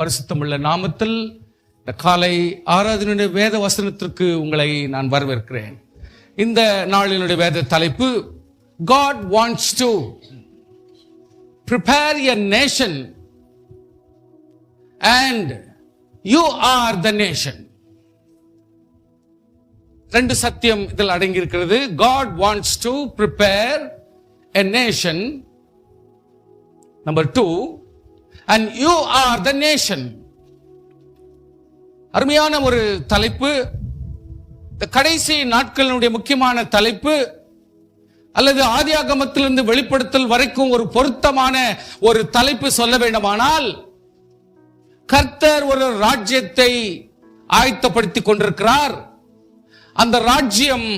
பரிசுத்தமுள்ள நாமத்தில் இந்த காலை ஆராதனையுடைய வேத வசனத்திற்கு உங்களை நான் வரவேற்கிறேன். இந்த நாளினுடைய வேத தலைப்பு, God wants to prepare a nation and you are the nation. ரெண்டு சத்தியம் இதில் அடங்கி இருக்கிறது. God wants to prepare a nation. Number 2, and you are the nation. அருமையான ஒரு தலைப்பு. இந்த கடைசி நாட்களினுடைய முக்கியமான தலைப்பு, அல்லது ஆதியாகமத்திலிருந்து வெளிப்படுத்தல் வரைக்கும் ஒரு பொருத்தமான ஒரு தலைப்பு சொல்ல வேண்டுமானால், கர்த்தர் ஒரு ராஜ்யத்தை ஆயத்தப்படுத்திக் கொண்டிருக்கிறார். அந்த ராஜ்யம்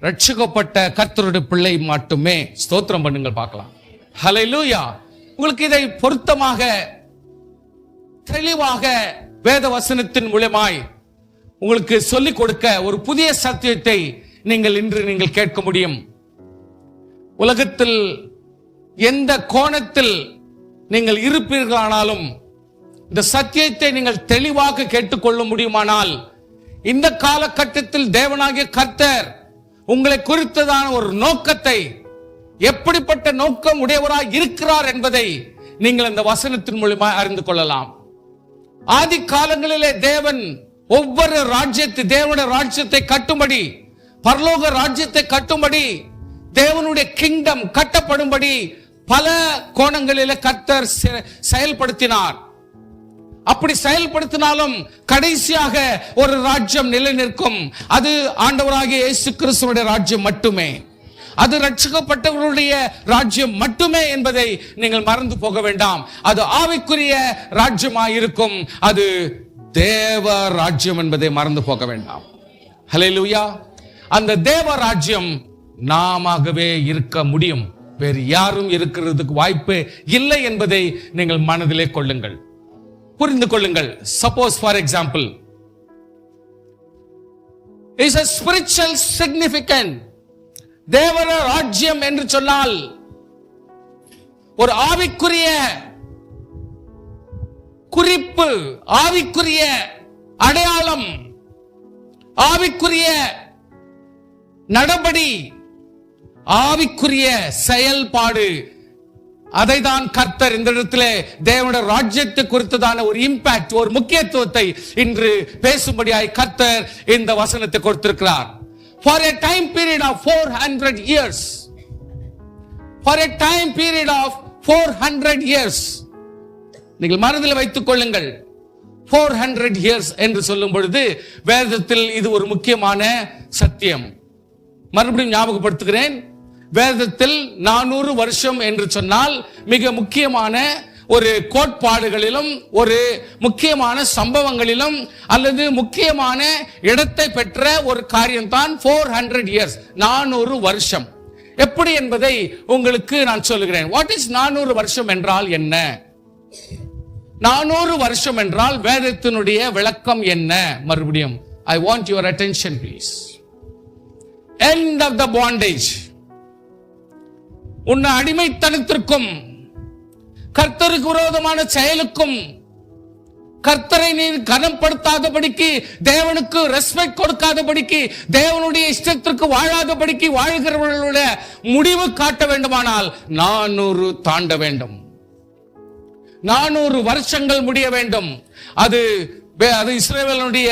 ரட்சிக்கப்பட்ட கர்த்தருடைய பிள்ளை மட்டுமே. ஸ்தோத்திரம் பண்ணுங்கள் பார்க்கலாம். ஹல்லேலூயா. உங்களுக்கு இதை பொருத்தமாக தெளிவாக வேத வசனத்தின் மூலமாய் உங்களுக்கு சொல்லிக் கொடுக்க ஒரு புதிய சத்தியத்தை நீங்கள் கேட்க முடியும். உலகத்தில் எந்த கோணத்தில் நீங்கள் இருப்பீர்களானாலும் இந்த சத்தியத்தை நீங்கள் தெளிவாக கேட்டுக்கொள்ள முடியுமானால், இந்த காலகட்டத்தில் தேவனாகிய கர்த்தர் உங்களை குறித்ததான ஒரு நோக்கத்தை, எப்படிப்பட்ட நோக்கம் உடையவராய் இருக்கிறார் என்பதை நீங்கள் இந்த வசனத்தின் மூலமாக அறிந்து கொள்ளலாம். ஆதி காலங்களிலே தேவன் ஒவ்வொரு தேவனுடைய ராஜ்யத்தை கட்டும்படி, பரலோக ராஜ்யத்தை கட்டும்படி, தேவனுடைய கிங்டம் கட்டப்படும்படி பல கோணங்களிலே கர்த்தர் செயல்படுத்தினார். அப்படி செயல்படுத்தினாலும் கடைசியாக ஒரு ராஜ்யம் நிலை நிற்கும். அது ஆண்டவராகிய இயேசு கிறிஸ்துவுடைய ராஜ்யம் மட்டுமே. அது ரட்சிக்கப்பட்டவர்களுடைய ராஜ்யம் மட்டுமே என்பதை நீங்கள் மறந்து போக வேண்டாம். அது ஆவிக்குரிய ராஜ்யமாய் இருக்கும். அது தேவ ராஜ்யம் என்பதை மறந்து போக வேண்டாம். ஹல்லேலூயா. அந்த தேவ ராஜ்யம் நாமாகவே இருக்க முடியும். வேறு யாரும் இருக்கிறதுக்கு வாய்ப்பே இல்லை என்பதை நீங்கள் மனதிலே கொள்ளுங்கள், புரிந்து கொள்ளுங்கள். Suppose for example, is a spiritual significant. தேவர ராஜ்யம் என்று சொன்னால் ஒரு ஆவிக்குரிய குறிப்பு, ஆவிக்குரிய அடையாளம், ஆவிக்குரிய நடபடி, ஆவிக்குரிய செயல்பாடு. அதை தான் கர்த்தர் இந்த இடத்திலே தேவனுடைய ராஜ்யத்தை குறித்ததான ஒரு இம்பாக்ட், ஒரு முக்கியத்துவத்தை இன்று பேசும்படியாய் கர்த்தர் இந்த வசனத்தை கொடுத்திருக்கிறார். For a time period of 400 years. For a time period of 400 years. நீங்கள் மனதில் வைத்துக் கொள்ளுங்கள். 400 years என்று சொல்லும் பொழுது வேதத்தில் இது ஒரு முக்கியமான சத்தியம். மறுபடியும் ஞாபகப்படுத்துகிறேன். வேதத்தில் 400 வருஷம் என்று சொன்னால் மிக முக்கியமான ஒரு கோட்பாடுகளிலும், ஒரு முக்கியமான சம்பவங்களிலும், அல்லது முக்கியமான இடத்தை பெற்ற ஒரு காரியம்தான் 400 years, 400 வருஷம். எப்படி என்பதை உங்களுக்கு நான் சொல்லுகிறேன். வாட் இஸ் 400 வருஷம் என்றால் என்ன? 400 வருஷம் என்றால் வேதத்தினுடைய விளக்கம் என்ன? மறுபடியும் I want your attention please. End of the bondage. உன்னை அடிமைத்தனத்திற்கும், கர்த்தருக்கு விரோதமான செயலுக்கும், கர்த்தரை நீ கனப்படுத்தாதபடிக்கு, தேவனுக்கு ரெஸ்பெக்ட் கொடுக்காதபடிக்கு, தேவனுடைய இஷ்டத்திற்கு வாழாதபடிக்கு வாழ்கிறவர்களுடைய முடிவு காட்ட வேண்டுமானால் 400 தாண்ட வேண்டும். 400 வருஷங்கள் முடிய வேண்டும். அது இஸ்ரவேலுடைய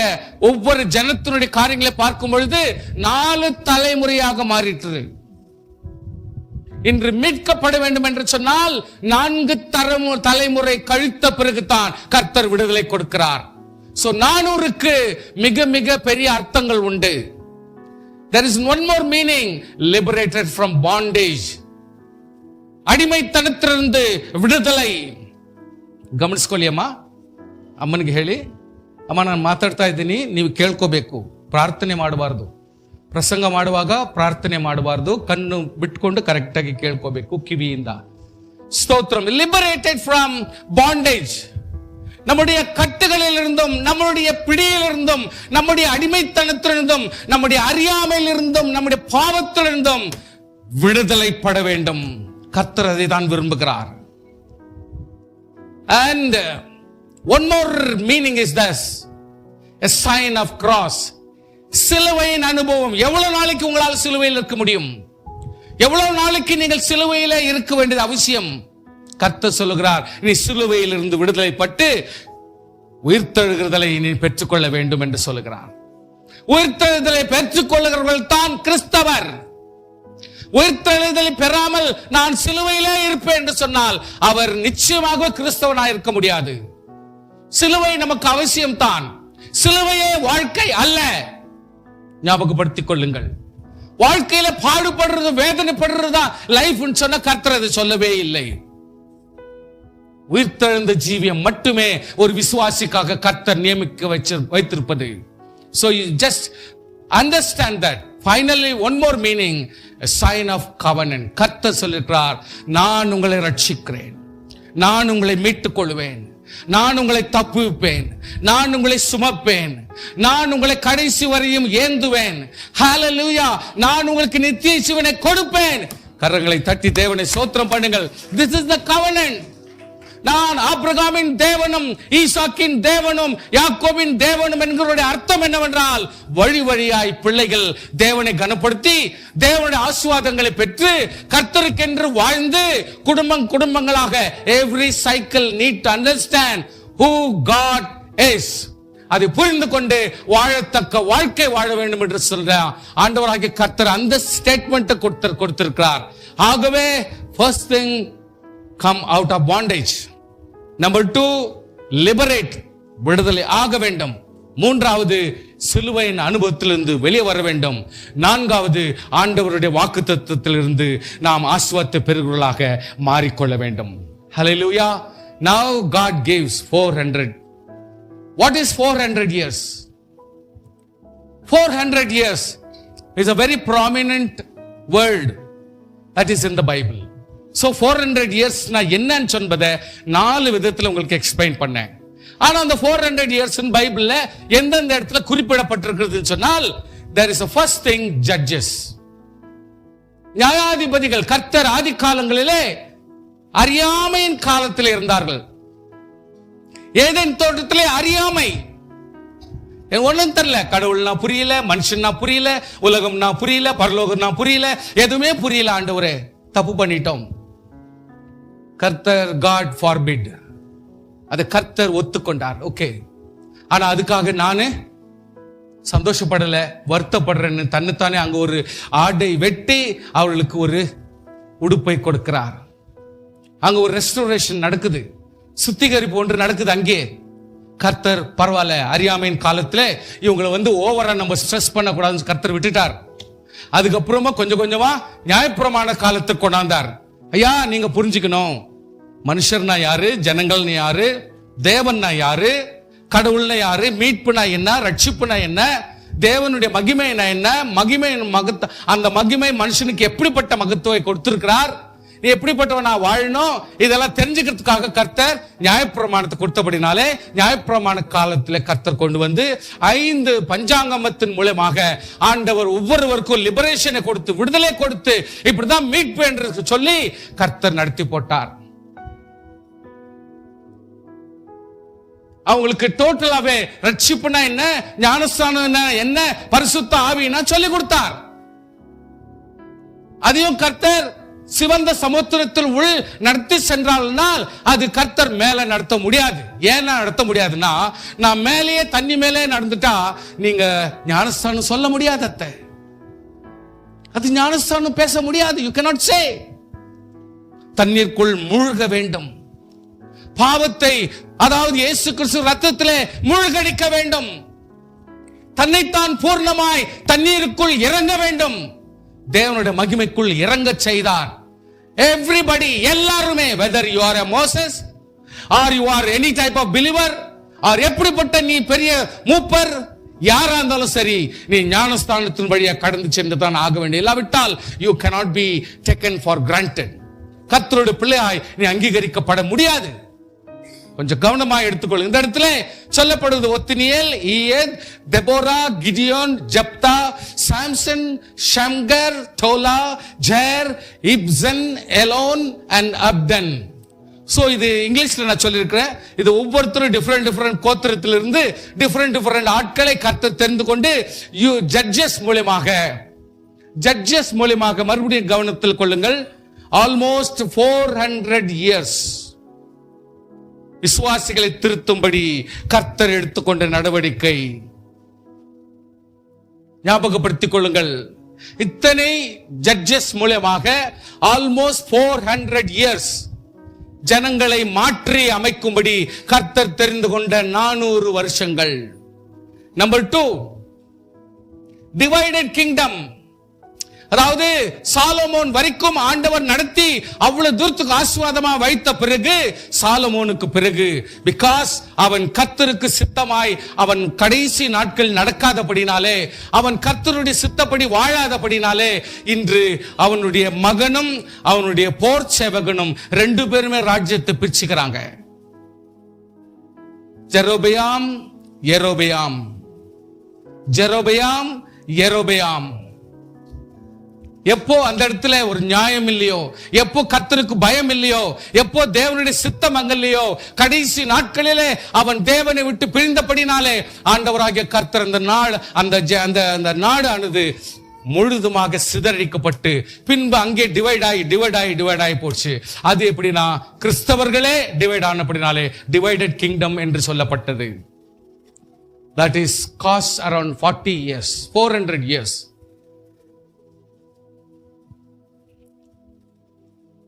ஒவ்வொரு ஜனத்தினுடைய காரியங்களை பார்க்கும் பொழுது 4 தலைமுறையாக மாறிற்று. இன்று மீட்கப்பட வேண்டும் என்று சொன்னால் 4 தலைமுறை கழித்த பிறகுதான் கர்த்தர் விடுதலை கொடுக்கிறார். சோ 400க்கு மிக மிக பெரிய அர்த்தங்கள் உண்டு. There is one more meaning, liberated from bondage. ಅಡಿಮೈತನத்திலிருந்து ವಿಡುದಲೈ. ಗಮನಿಸ್ಕೊಳ್ಳಿ ಅಮ್ಮ, ಅಮ್ಮನಿಗೆ ಹೇಳಿ, ಅಮ್ಮ ನಾನು ಮಾತಾಡ್ತಾ ಇದ್ದೀನಿ, ನೀವು ಕೇಳ್ಕೋಬೇಕು, ಪ್ರಾರ್ಥನೆ ಮಾಡಬಾರ್ದು. ಪ್ರಸಂಗ ಮಾಡುವಾಗ ಪ್ರಾರ್ಥನೆ ಮಾಡಬಾರ್ದು, ಕಣ್ಣು ಬಿಟ್ಕೊಂಡು ಕರೆಕ್ಟಾಗಿ ಕೇಳ್ಕೋಬೇಕು ಕಿವಿಯಿಂದ. ஸ்தோத்திரம். Liberated from bondage. நம்முடைய கட்டுகளிலிருந்தும், நம்முடைய பிடியிலிருந்தும், நம்முடைய அடிமைத்தனத்திலிருந்தும், நம்முடைய அறியாமையிலிருந்தும், நம்முடைய பாவத்திலிருந்தும் விடுதலை பட வேண்டும். கர்த்தர் அதை தான் விரும்புகிறார். And One more meaning is this, a sign of cross. சிலுவையின் அனுபவம். எவ்வளவு நாளைக்கு உங்களால் சிலுவையில் இருக்க முடியும்? எவ்வளவு நாளைக்கு நீங்கள் சிலுவையில இருக்க வேண்டியது அவசியம்? கர்த்தர் சொல்லுகிறார், நீ சிலுவையில் இருந்து விடுதலை பட்டு உயிர்த்தெழுகிறதை நீ பெற்றுக்கொள்ள வேண்டும் என்று சொல்லுகிறார். உயிர்த்தெழுதலை பெற்றுக் கொள்ளுகிறவர்கள் தான் கிறிஸ்தவர். உயிர்த்தெழுதலை பெறாமல் நான் சிலுவையிலே இருப்பேன் என்று சொன்னால் அவர் நிச்சயமாக கிறிஸ்தவனாக இருக்க முடியாது. சிலுவை நமக்கு அவசியம் தான். சிலுவையே வாழ்க்கை அல்ல. ஞாபகப்படுத்திக் கொள்ளுங்கள். வாழ்க்கையில பாடுபடுறது, வேதனைப்படுறதுதான் லைஃப் சொன்ன கர்த்தர் அதை சொல்லவே இல்லை. உயிர்த்தெழுந்த ஜீவியம் மட்டுமே ஒரு விசுவாசிக்காக கர்த்தர் நியமிக்க வைத்திருப்பது. So you just understand that. Finally, one more meaning, a sign of covenant. கர்த்தர் சொல்லுகிறார், நான் உங்களை ரட்சிக்கிறேன், நான் உங்களை மீட்டுக் கொள்வேன், நான் உங்களை தப்புவிப்பேன், நான் உங்களை சுமப்பேன், நான் உங்களை கடைசி வரையும் ஏந்துவேன். ஹalleluya. நான் உங்களுக்கு நித்திய ஜீவனை கொடுப்பேன். கரங்களை தட்டி தேவனை ஸ்தோத்திரம் பண்ணுங்கள். This is the covenant. நான் ஆபிரகாமின் தேவனும் ஈசாக்கின் தேவனும் யாக்கோபின் தேவனும் என்கிற அர்த்தம் என்னவென்றால், வழி வழியாய் பிள்ளைகள் தேவனை கனப்படுத்தி தேவனுடைய ஆசீர்வாதங்களை பெற்று கர்த்தருக்கென்று வாழ்ந்து குடும்பங்களாக every cycle need to understand who God is. அதை புரிந்து கொண்டு வாழத்தக்க வாழ்க்கை வாழ வேண்டும் என்று சொல்ற ஆண்டவராகிய கர்த்தர் அந்த ஸ்டேட்மெண்ட் கொடுத்திருக்கிறார். ஆகவே first thing, come out of bondage. Number 2, liberate, விடுதலை ஆக வேண்டும். மூன்றாவது, சிலுவையின் அனுபவத்திலிருந்து வெளியே வர வேண்டும். நான்காவது, ஆண்டவருடைய வாக்குத்தத்தத்திலிருந்து நாம் ஆசீர்வாதத்தை பெறுகிறவர்களாக மாறிக்கொள்ள வேண்டும். Hallelujah. Now God gives 400. What is 400 years? 400 years is a very prominent word that is in the Bible. So 400 years நான் என்னன்னு சொன்னதை 4 விதத்துல உங்களுக்கு எக்ஸ்பிளைன் பண்ணேன். ஆனா அந்த 400 years in பைபிள்ல எந்தெந்த இடத்துல குறிப்பிடப்பட்டிருக்கிறது சொன்னால், there is a first thing, judges. நியாயாதிபதிகள். கர்த்தர் ஆதி காலங்களிலே அறியாமையின் காலத்தில் இருந்தார்கள். ஏதேன் தோட்டத்திலே அறியாமை. ஒண்ணும் தெரியல. கடவுள்னா புரியல, மனுஷன்னா புரியல, உலகம்னா புரியல, பரலோகம்னா புரியல, எதுவுமே புரியல. ஆண்டவரே தப்பு பண்ணிட்டோம். கர்த்தர் God forbid. அது கர்த்தர் ஒத்துக்கொண்டார். ஓகே. ஆனா அதுக்காக நானு சந்தோஷப்படல, வருத்தப்படுறேன்னு தன்னைத்தானே அங்க ஒரு ஆடை வெட்டி அவர்களுக்கு ஒரு உடுப்பை கொடுக்கிறார். அங்க ஒரு ரெஸ்டோரேஷன் நடக்குது, சுத்திகரிப்பு ஒன்று நடக்குது. அங்கே கர்த்தர் பரவாயில்ல, அறியாமையின் காலத்துல இவங்களை ஓவரா நம்ம ஸ்ட்ரெஸ் பண்ணக்கூடாதுன்னு கர்த்தர் விட்டுட்டார். அதுக்கப்புறமா கொஞ்சம் கொஞ்சமா நியாயப்பிரமாண காலத்துக்கு கொண்டாந்தார். ஐயா, நீங்க புரிஞ்சுக்கணும், மனுஷர்னா யாரு, ஜனங்கள்னா யாரு, தேவன்னா யாரு, கடவுள்னா யாரு, மீட்புனா என்ன, ரட்சிப்புனா என்ன, தேவனுடைய மகிமைனா என்ன, அந்த மகிமை மனுஷனுக்கு எப்படிப்பட்ட மகத்துவத்தை கொடுத்திருக்கிறார், நீ எப்படிப்பட்டவனா வாழணும், இதெல்லாம் தெரிஞ்சுக்கிறதுக்காக கர்த்தர் நியாயப்பிரமாணத்தை கொடுத்தபடினாலே நியாயப்பிரமாண காலத்துல கர்த்தர் கொண்டு வந்து 5 பஞ்சாங்கமத்தின் மூலமாக ஆண்டவர் ஒவ்வொருவருக்கும் லிபரேஷனை கொடுத்து, விடுதலை கொடுத்து, இப்படிதான் மீட்பு என்று சொல்லி கர்த்தர் நடத்தி போட்டார். அவங்களுக்கு டோட்டலாவே ரட்சிப்புனா என்ன, ஞானஸ்தானம் என்ன, பரிசுத்த ஆவினா சொல்லி கொடுத்தார். அதையும் கர்த்தர் சிவந்த சமுத்திரத்தில் உள் நடத்தி சென்றால் அது கர்த்தர் மேல நடத்த முடியாது. ஏன்னா நடத்த முடியாதுன்னா, நான் மேலேயே தண்ணி மேலே நடந்துட்டா நீங்க ஞானஸ்தானம் சொல்ல முடியாது. அது ஞானஸ்தானம் பேச முடியாது. You cannot say. தண்ணீருக்குள் மூழ்க வேண்டும். பாவத்தை, அதாவது இயேசு கிறிஸ்து ரத்தத்திலே மூழ்கடிக்க வேண்டும். தன்னைத்தான் பூர்ணமாய் தண்ணீருக்குள் இறங்க வேண்டும். தேவனுடைய மகிமைக்குள் இறங்க செய்தார். எவ்ரிபடி, எல்லாருமே, whether you are a Moses or you are any type of believer or எப்படிப்பட்ட நீ பெரிய மூப்பர் யாரா இருந்தாலும் சரி, நீ ஞானஸ்தானத்தின் வழியா கடந்து சென்று தான் ஆக வேண்டும். இல்லாவிட்டால் you cannot be taken for granted. கர்த்தருடைய பிள்ளையாய் நீ அங்கீகரிக்கப்பட முடியாது. கொஞ்சம் கவனமா எடுத்துக்கொள்ளுங்க. இந்த இடத்துல சொல்லப்படுவது Othniel, Ehud, Deborah, Gideon, Jephthah, Samson, Shamgar, Tola, Jair, Ibzan, Elon and Abdon. So இது இங்கிலீஷ்ல நான் சொல்லியிருக்கிறேன். இது ஒவ்வொருத்தரும் டிஃபரெண்ட் கோத்திரத்திலிருந்து டிஃபரெண்ட் ஆட்களை கர்த்தர் தெரிந்து கொண்டு ஜட்ஜஸ் மூலமாக மறுபடியும் கவனத்தில் கொள்ளுங்கள். ஆல்மோஸ்ட் 400 இயர்ஸ் விசுவாசிகளை திருத்தும்படி கர்த்தர் எடுத்துக்கொண்ட நடவடிக்கை. ஞாபகப்படுத்திக் கொள்ளுங்கள். இத்தனை ஜட்ஜஸ் மூலமாக ஆல்மோஸ்ட் 400 இயர்ஸ் ஜனங்களை மாற்றி அமைக்கும்படி கர்த்தர் தெரிந்து கொண்ட 400 வருஷங்கள். Number 2, divided kingdom. அதாவது சாலமோன் வரைக்கும் ஆண்டவர் நடத்தி அவ்வளவு தூரத்துக்கு ஆசீர்வாதமா வைத்த பிறகு சாலமோனுக்கு பிறகு பிகாஸ் அவன் கர்த்தருக்கு சித்தமாய் அவன் கடைசி நாட்கள் நடக்காதபடினாலே, அவன் கர்த்தருடைய சித்தப்படி வாழாதபடினாலே இன்று அவனுடைய மகனும் அவனுடைய போர் சேவகனும் 2 பேருமே ராஜ்யத்தை பிரிச்சுக்கிறாங்க. ஜெரோபெயாம். எப்போ அந்த இடத்துல ஒரு நியாயம் இல்லையோ, எப்போ கர்த்தருக்கு பயம் இல்லையோ, எப்போ தேவனுடைய சித்தம் அங்க இல்லையோ, கடைசி நாட்களிலே அவன் தேவனை விட்டு பிரிந்தபடினாலே ஆண்டவராகிய கர்த்தர் அந்த நாடு ஆனது முழுதுமாக சிதறடிக்கப்பட்டு பின்பு அங்கே டிவைட் ஆகி போச்சு. அது எப்படின்னா கிறிஸ்தவர்களே டிவைட் ஆனபடினாலே டிவைடட் கிங்டம் என்று சொல்லப்பட்டது. That is cost around 40 years, 400 years.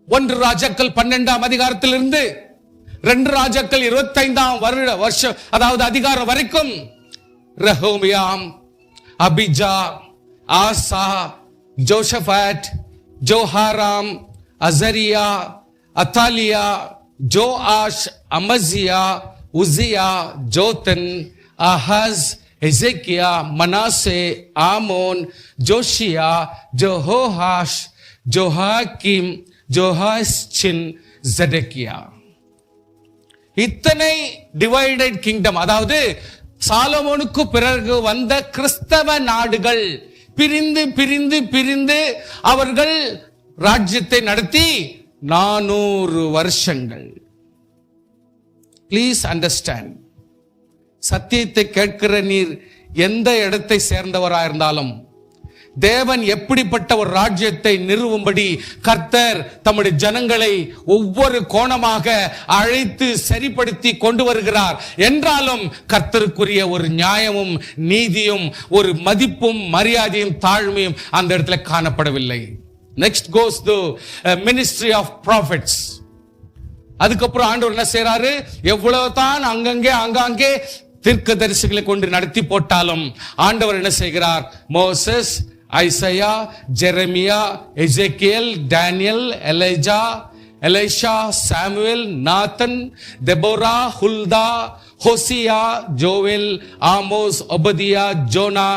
1 ராஜாக்கள் 12ஆம் அதிகாரத்திலிருந்து 2 ராஜாக்கள் 25ஆம் வருஷம் அதாவது அதிகாரம் வரைக்கும் ரெஹோபியாம், அபிஜா, ஆசா, ஜோஷபாத், ஜோஹாராம், அசரியா, அத்தாலியா, ஜோஆஷ், அமசியா, உசியா, ஜோத்தன், ஆஹாஸ், எசேக்கியா, மனாசே, ஆமோன், ஜோஷியா, ஜோஹோஹாஷ், ஜோஹாக்கிம், ஜோஹாஸ்சின், ஜெடக்கியா. இத்தனை டிவைடட் கிங்டம், அதாவது சாலமோனுக்கு பிறகு வந்த கிறிஸ்தவ நாடுகள் பிரிந்து அவர்கள் ராஜ்யத்தை நடத்தி 400 வருஷங்கள். Please understand. சத்தியத்தை கேட்கிற நீர் எந்த இடத்தை சேர்ந்தவராயிருந்தாலும் தேவன் எப்படிப்பட்ட ஒரு ராஜ்யத்தை நிறுவும்படி கர்த்தர் தம்முடைய ஜனங்களை ஒவ்வொரு கோணமாக அழைத்து சரிப்படுத்தி கொண்டு வருகிறார் என்றாலும் கர்த்தருக்குரிய ஒரு நியாயமும் நீதியும் ஒரு மதிப்பும் மரியாதையும் தாழ்மையும் அந்த இடத்துல காணப்படவில்லை. Next goes the ministry of prophets. அதுக்கப்புறம் ஆண்டவர் என்ன செய்றாரு? எவ்வளவுதான் அங்கங்கே தீர்க்கதரிசிகளை கொண்டு நடத்தி போட்டாலும் ஆண்டவர் என்ன செய்கிறார்? Moses, Isaiah, Jeremiah, Ezekiel, Daniel, Elisha, Samuel, Nathan, Deborah, Huldah, Hosea, Joel, Amos, Obadiah, Jonah,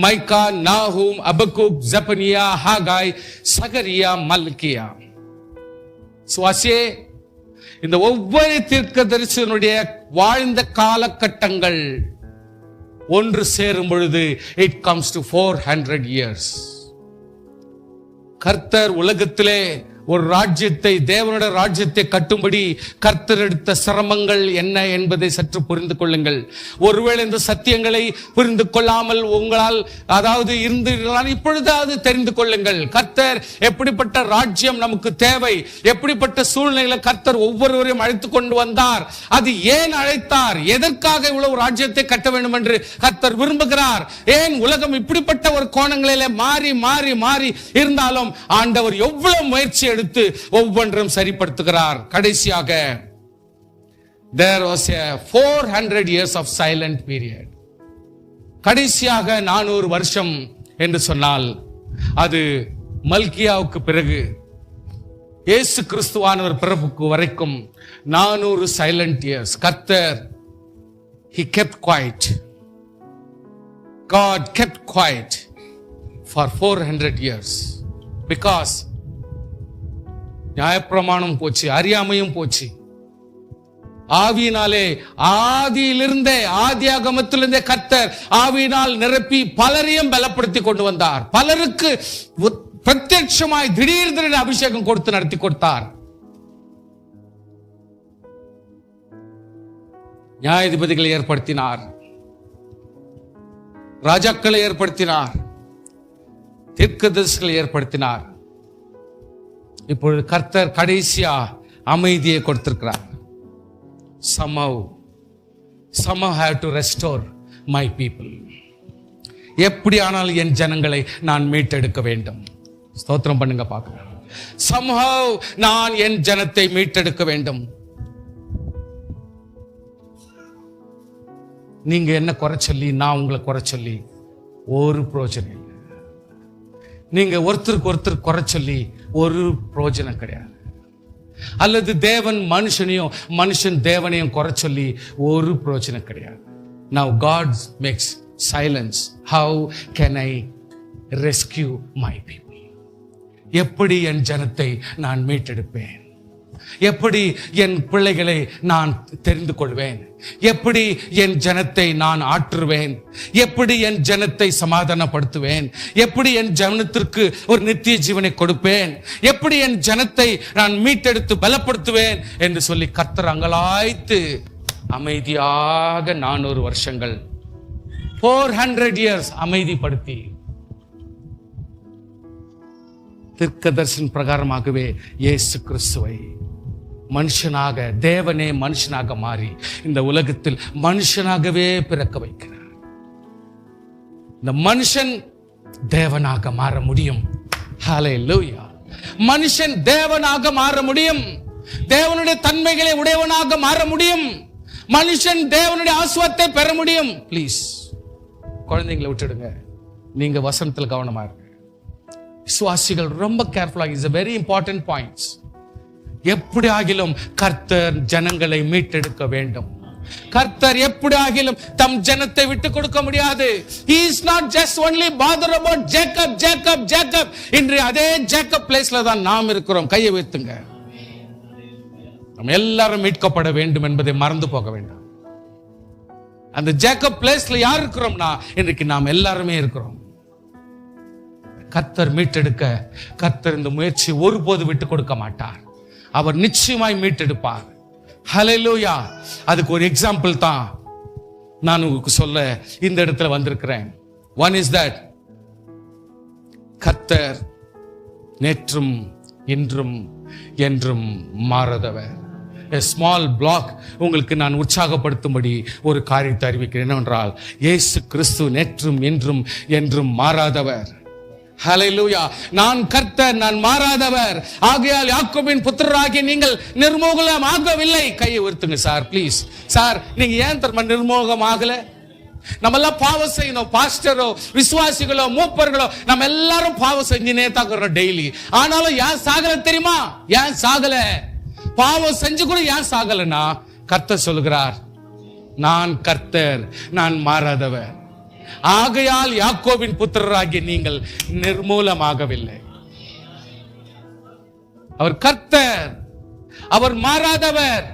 Micah, Nahum, Habakkuk, Zephaniah, Haggai, Zechariah, Malachi. சுவாசியே, இந்த ஒவ்வொரு தீர்க்கதரிசியினுடைய வாழ்ந்த காலகட்டங்கள் ஒன்று சேரும் பொழுது it comes to 400 years. கர்த்தர் உலகத்திலே ஒரு ராஜ்யத்தை, தேவனுடைய ராஜ்யத்தை கட்டும்படி கர்த்தர் எடுத்த சிரமங்கள் என்ன என்பதை சற்று புரிந்து கொள்ளுங்கள். ஒருவேளை இந்த சத்தியங்களை புரிந்து கொள்ளாமல் உங்களால் அதாவது இருந்தீர்களால் இப்பொழுதாவது தெரிந்து கொள்ளுங்கள். கர்த்தர் எப்படிப்பட்ட ராஜ்யம் நமக்கு தேவை, எப்படிப்பட்ட சூழ்நிலைகளை கர்த்தர் ஒவ்வொருவரையும் அழைத்து கொண்டு வந்தார், அது ஏன் அழைத்தார், எதற்காக இவ்வளவு ராஜ்யத்தை கட்ட வேண்டும் என்று கர்த்தர் விரும்புகிறார், ஏன் உலகம் இப்படிப்பட்ட ஒரு கோணங்களிலே மாறி மாறி மாறி இருந்தாலும் ஆண்டவர் எவ்வளவு முயற்சி எடுத்து ஒவ்வொன்றும் சரிப்படுத்துகிறார். கடைசியாக there was a 400 years of silent period. கடைசியாக 400 வருஷம் என்று சொன்னால் அது மல்கியாவுக்கு பிறகு இயேசு கிறிஸ்துவானவர் பிறப்புக்கு வரைக்கும் 400 silent years. கர்த்தர் he kept quiet. God kept quiet for 400 years because நியாயப்பிரமாணம் போச்சு, அறியாமையும் போச்சு. ஆவியினாலே ஆதியிலிருந்தே, ஆதியாகமத்திலிருந்தே கர்த்தர் ஆவியினால் நிரப்பி பலரையும் பலப்படுத்தி கொண்டு வந்தார். பலருக்கு பிரத்யட்சமாய் திடீர் அபிஷேகம் கொடுத்து நடத்தி கொடுத்தார். நியாயாதிபதிகளை ஏற்படுத்தினார், ராஜாக்களை ஏற்படுத்தினார், தீர்க்கதரிசிகளை ஏற்படுத்தினார். இப்பொழுது கர்த்தர் கடைசியா அமைதியை கொடுத்திருக்கிறார். somehow have to restore my people. எப்படி ஆனால் என் ஜனங்களை நான் மீட்டெடுக்க வேண்டும். ஸ்தோத்திரம் பண்ணுங்க பார்க்கலாம். somehow நான் என் ஜனத்தை மீட்டெடுக்க வேண்டும். நீங்க என்ன குறை சொல்லி நான் உங்களை குறை சொல்லி ஒரு பிரயோஜனம் இல்லை. நீங்க ஒருத்தருக்கு ஒருத்தர் குறை சொல்லி ஒரு பிரயோஜனம் கிடையாது. அல்லது தேவன் மனுஷனையும் மனுஷன் தேவனையும் குறை சொல்லி ஒரு பிரயோஜனம் கிடையாது. Now God makes silence. How can I rescue my people? எப்படி என் ஜனத்தை நான் மீட்டெடுப்பேன்? எப்படி என் பிள்ளைகளை நான் தெரிந்து கொள்வேன்? எப்படி என் ஜனத்தை நான் ஆற்றுவேன்? எப்படி என் ஜனத்தை சமாதானப்படுத்துவேன்? எப்படி என் ஜனத்திற்கு ஒரு நித்திய ஜீவனை கொடுப்பேன்? எப்படி என் ஜனத்தை நான் மீட்டெடுத்து பலப்படுத்துவேன் என்று சொல்லி கர்த்தர் அங்கலாய்த்து அமைதியாக 400 வருஷங்கள் 400 years அமைதிப்படுத்தி தீர்க்கதரிசன பிரகாரமாகவே இயேசு கிறிஸ்துவை மனுஷனாக, தேவனே மனுஷனாக மாறி இந்த உலகத்தில் மனுஷனாகவே பிறக்க வைக்கிறார். இந்த மனுஷன் தேவனாக மாற முடியும். ஹல்லேலூயா. மனுஷன் தேவனாக மாற முடியும். தேவனுடைய தன்மைகளை உடையவனாக மாற முடியும். மனுஷன் தேவனுடைய ஆசீர்வாதத்தை பெற முடியும். ப்ளீஸ் குழந்தைங்களை விட்டுடுங்க, நீங்க வசனத்தில் கவனமா இருங்க. விசுவாசிகள் ரொம்ப கேர்ஃபுல்லாக. It's a very important points. எப்படி ஆகிலும் கர்த்தர் ஜனங்களை மீட்டெடுக்க வேண்டும். கர்த்தர் எப்படி ஆகிலும் தம் ஜனத்தை விட்டு கொடுக்க முடியாது. He is not just only bother about Jacob, Jacob, Jacob. இன்று அதே ஜேக்கப் பிளேஸ்ல தான் நாம் இருக்கிறோம். கையை வைத்துங்க. நாம் எல்லாரும் மீட்கப்பட வேண்டும் என்பதை மறந்து போக வேண்டாம். அந்த ஜேக்கப் பிளேஸ்ல யார் இருக்கிறோம்னா இன்றைக்கு நாம் எல்லாருமே இருக்கிறோம். கர்த்தர் மீட்டெடுக்க கர்த்தர் இந்த முயற்சி ஒருபோது விட்டு கொடுக்க மாட்டார். அவர் நிச்சயமாய் மீட்டெடுப்பார். ஹல்லேலூயா. அதுக்கு ஒரு எக்ஸாம்பிள் தான் நான் உங்களுக்கு சொல்ல இந்த இடத்துல வந்திருக்கிறேன். ஒன் இஸ் தட் கர்த்தர் நேற்றும் இன்றும் என்றும் மாறாதவர். A small block உங்களுக்கு நான் உற்சாகப்படுத்தும்படி ஒரு காரியத்தை அறிவிக்கிறேன். என்னவென்றால் இயேசு கிறிஸ்து நேற்றும் இன்றும் என்றும் மாறாதவர். ஹல்லேலூயா. நான் கர்த்தர், நான் மாறாதவர். ஆகையால் யாக்கோபின் புத்திரராகிய நீங்கள் நிர்மூலம் ஆகவில்லை. கையை உயர்த்துங்க சார், ப்ளீஸ். சார், நீங்க ஏன் தர்ம நிர்மூலம் ஆகல? நம்ம எல்லாம் பாவம் செய்யணும். பாஸ்டரோ, விசுவாசிகளோ, மூப்பர்களோ நம்ம எல்லாரும் பாவம் செஞ்சுனே தாக்குறோம் டெய்லி. ஆனாலும் ஏன் சாகல தெரியுமா? ஏன் சாகல? பாவம் செஞ்சு கூட ஏன் சாகலன்னா கர்த்தர் சொல்கிறார், நான் கர்த்தர், நான் மாறாதவர். ஆகையால் யாக்கோபின் புத்திரராகிய நீங்கள் நிர்மூலமாகவில்லை. அவர் கர்த்தர், அவர் மாறாதவர்.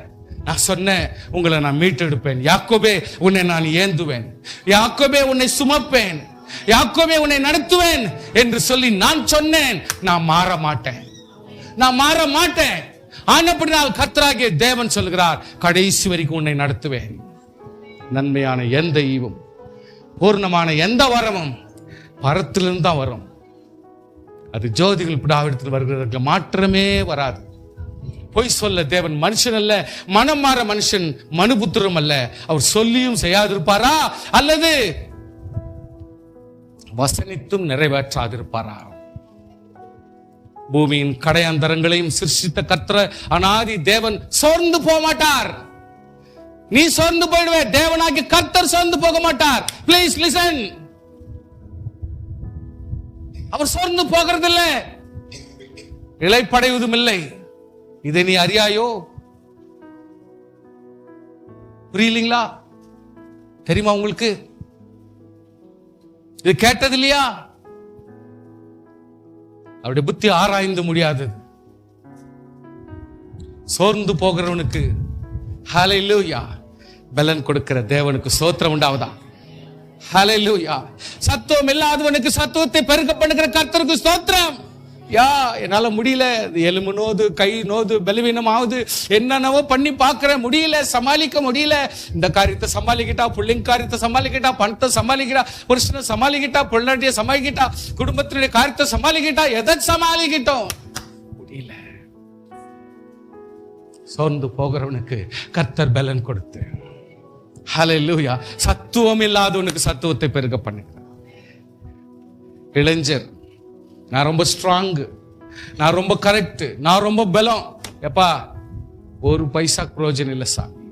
நான் சொன்னேன், உங்களை நான் மீட்டெடுப்பேன். யாக்கோபே, உன்னை நான் ஏந்துவேன். யாக்கோபே, உன்னை சுமப்பேன். யாக்கோபே, உன்னை நடத்துவேன் என்று சொல்லி நான் சொன்னேன். நான் மாற மாட்டேன், நான் மாற மாட்டேன். ஆனபடியால் கர்த்தராகிய தேவன் சொல்கிறார், கடைசி வரைக்கும் உன்னை நடத்துவேன். நன்மையான எந்த ஈவும், பூர்ணமான எந்த வரமும் பரத்திலிருந்து தான் வரும். அது ஜோதிகள் பிதாவிடத்தில் வருகிறதுக்கு மாற்றமே வராது. பொய் சொல்ல தேவன் மனுஷன் அல்ல, மனம் மாற மனுஷன் மனுபுத்திரம் அல்ல. அவர் சொல்லியும் செய்யாதிருப்பாரா அல்லது வசனித்தும் நிறைவேற்றாதிருப்பாரா? பூமியின் கடையாந்தரங்களையும் சிருஷ்டித்த கர்த்தர் அனாதி தேவன் சோர்ந்து போக மாட்டார். நீ சோர்ந்து போயிடுவே, தேவனாகி கர்த்தர் சோர்ந்து போக மாட்டார். Please listen. அவர் சோர்ந்து போகிறதில்ல, இளைப்படைவதும் இல்லை. இதை நீ அறியாயோ? புரியலீங்களா? தெரியுமா உங்களுக்கு? இது கேட்டது இல்லையா? அவருடைய புத்தி ஆராய்ந்து முடியாது. சோர்ந்து போகிறவனுக்கு ஹல்லேலூயா பலன் கொடுக்கிற தேவனுக்கு ஸ்தோத்திரம் உண்டாவதா. ஹல்லேலூயா. சத்துவம் இல்லாதவனுக்கு சத்துவத்தை பெருக பண்ணுகிற கர்த்தருக்கு ஸ்தோத்திரம். என்னால முடியல, எலும்பு நோது, கை நோது, பலவீனம் ஆகுது, என்னென்னவோ பண்ணி பார்க்கிறேன், முடியல, சமாளிக்க முடியல. இந்த காரியத்தை சமாளிக்கிட்டா, பிள்ளைங்க காரியத்தை சமாளிக்கிட்டா, பணத்தை சமாளிக்கிட்டா, புருஷனை சமாளிக்கிட்டா, பொள்ளாட்டிய சமாளிக்கிட்டா, குடும்பத்தினுடைய காரியத்தை சமாளிக்கிட்டா, எதை சமாளிக்கிட்டோம் முடியல. சோர்ந்து போகிறவனுக்கு கர்த்தர் பலன் கொடுத்து, ஹல்லேலூயா, சத்துவம் இல்லாதவனுக்கு சத்துவத்தை பெருக பண்ணுகிறார். இளைஞர், நான் ரொம்ப ஸ்ட்ராங், நான் ரொம்ப கரெக்ட், நான் ரொம்ப பலம். எப்பா, ஒரு பைசா பிரயோஜனம் இல்லை சாமி.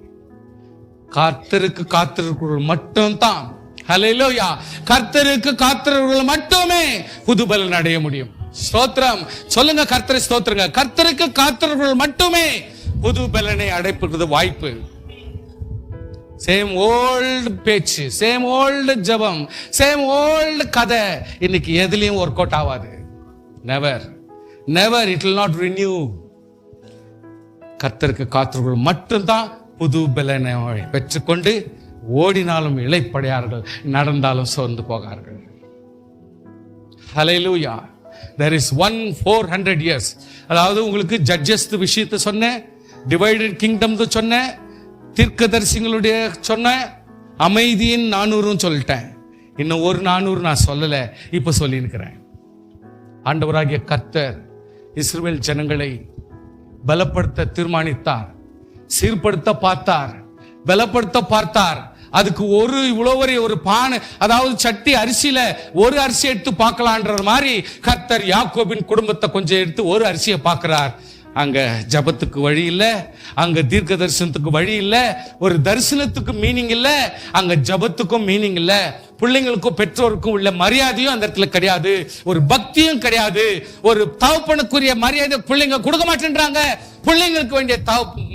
கர்த்தருக்கு காத்திருக்கிறவர்கள் மட்டும்தான், ஹல்லேலூயா, கர்த்தருக்கு காத்திருக்கிறவர்கள் மட்டுமே புது பலன் அடைய முடியும். ஸ்தோத்திரம் சொல்லுங்க, கர்த்தரை ஸ்தோத்திரங்க. கர்த்தருக்கு காத்திருக்கிறவர்கள் மட்டுமே புது பலனை அடைப்பது வாய்ப்பு. சேம் ஓல்டு பேச்சு, சேம் ஓல்டு ஜபம், சேம் ஓல்டு கதை இன்னைக்கு எதுலயும் ஒர்க் அவுட் ஆகாது. Never never, it will not renew. கர்த்தருக்கு காத்திருக்கிறவர்கள் மட்டும்தான் புது பலனை பெற்றுக்கொண்டு ஓடினாலும் இளைப்படையார்கள், நடந்தாலும் சோர்ந்து போகார்கள். ஹல்லேலூயா. there is 400 years. அதாவது உங்களுக்கு ஜட்ஜஸ் விஷயத்தை சொன்னேன், டிவைடட் கிங்டம் சொன்னேன், தீர்க்கதரிசிகளுடைய சொன்ன, அமைதியின் 400 சொல்லிட்டேன். இன்னும் ஒரு 400 நான் சொல்லல, இப்ப சொல்லி இருக்கிறேன். ஆண்டவராகிய கர்த்தர் இஸ்ரவேல் ஜனங்களை பலப்படுத்த தீர்மானித்தார், சீர்படுத்த பார்த்தார், பலப்படுத்த பார்த்தார். அதுக்கு ஒரு பானை, அதாவது சட்டி அரிசியில ஒரு அரிசி எடுத்து பார்க்கலான்ற மாதிரி கர்த்தர் யாக்கோபின் குடும்பத்தை கொஞ்சம் எடுத்து ஒரு அரிசியை பார்க்கிறார். அங்க ஜபத்துக்கு வழி இல்ல, அங்க தீர்க்க தரிசனத்துக்கு வழி இல்ல, ஒரு தரிசனத்துக்கு மீனிங் இல்ல, அங்க ஜபத்துக்கும் மீனிங் இல்ல, பிள்ளைங்களுக்கும் பெற்றோருக்கும் உள்ள மரியாதையும் அந்த இடத்துல கிடையாது, ஒரு பக்தியும் கிடையாது, ஒரு தகப்பனுக்குரிய மரியாதை பிள்ளைங்க கொடுக்க மாட்டேன்றாங்க. பிள்ளைங்களுக்கு வேண்டிய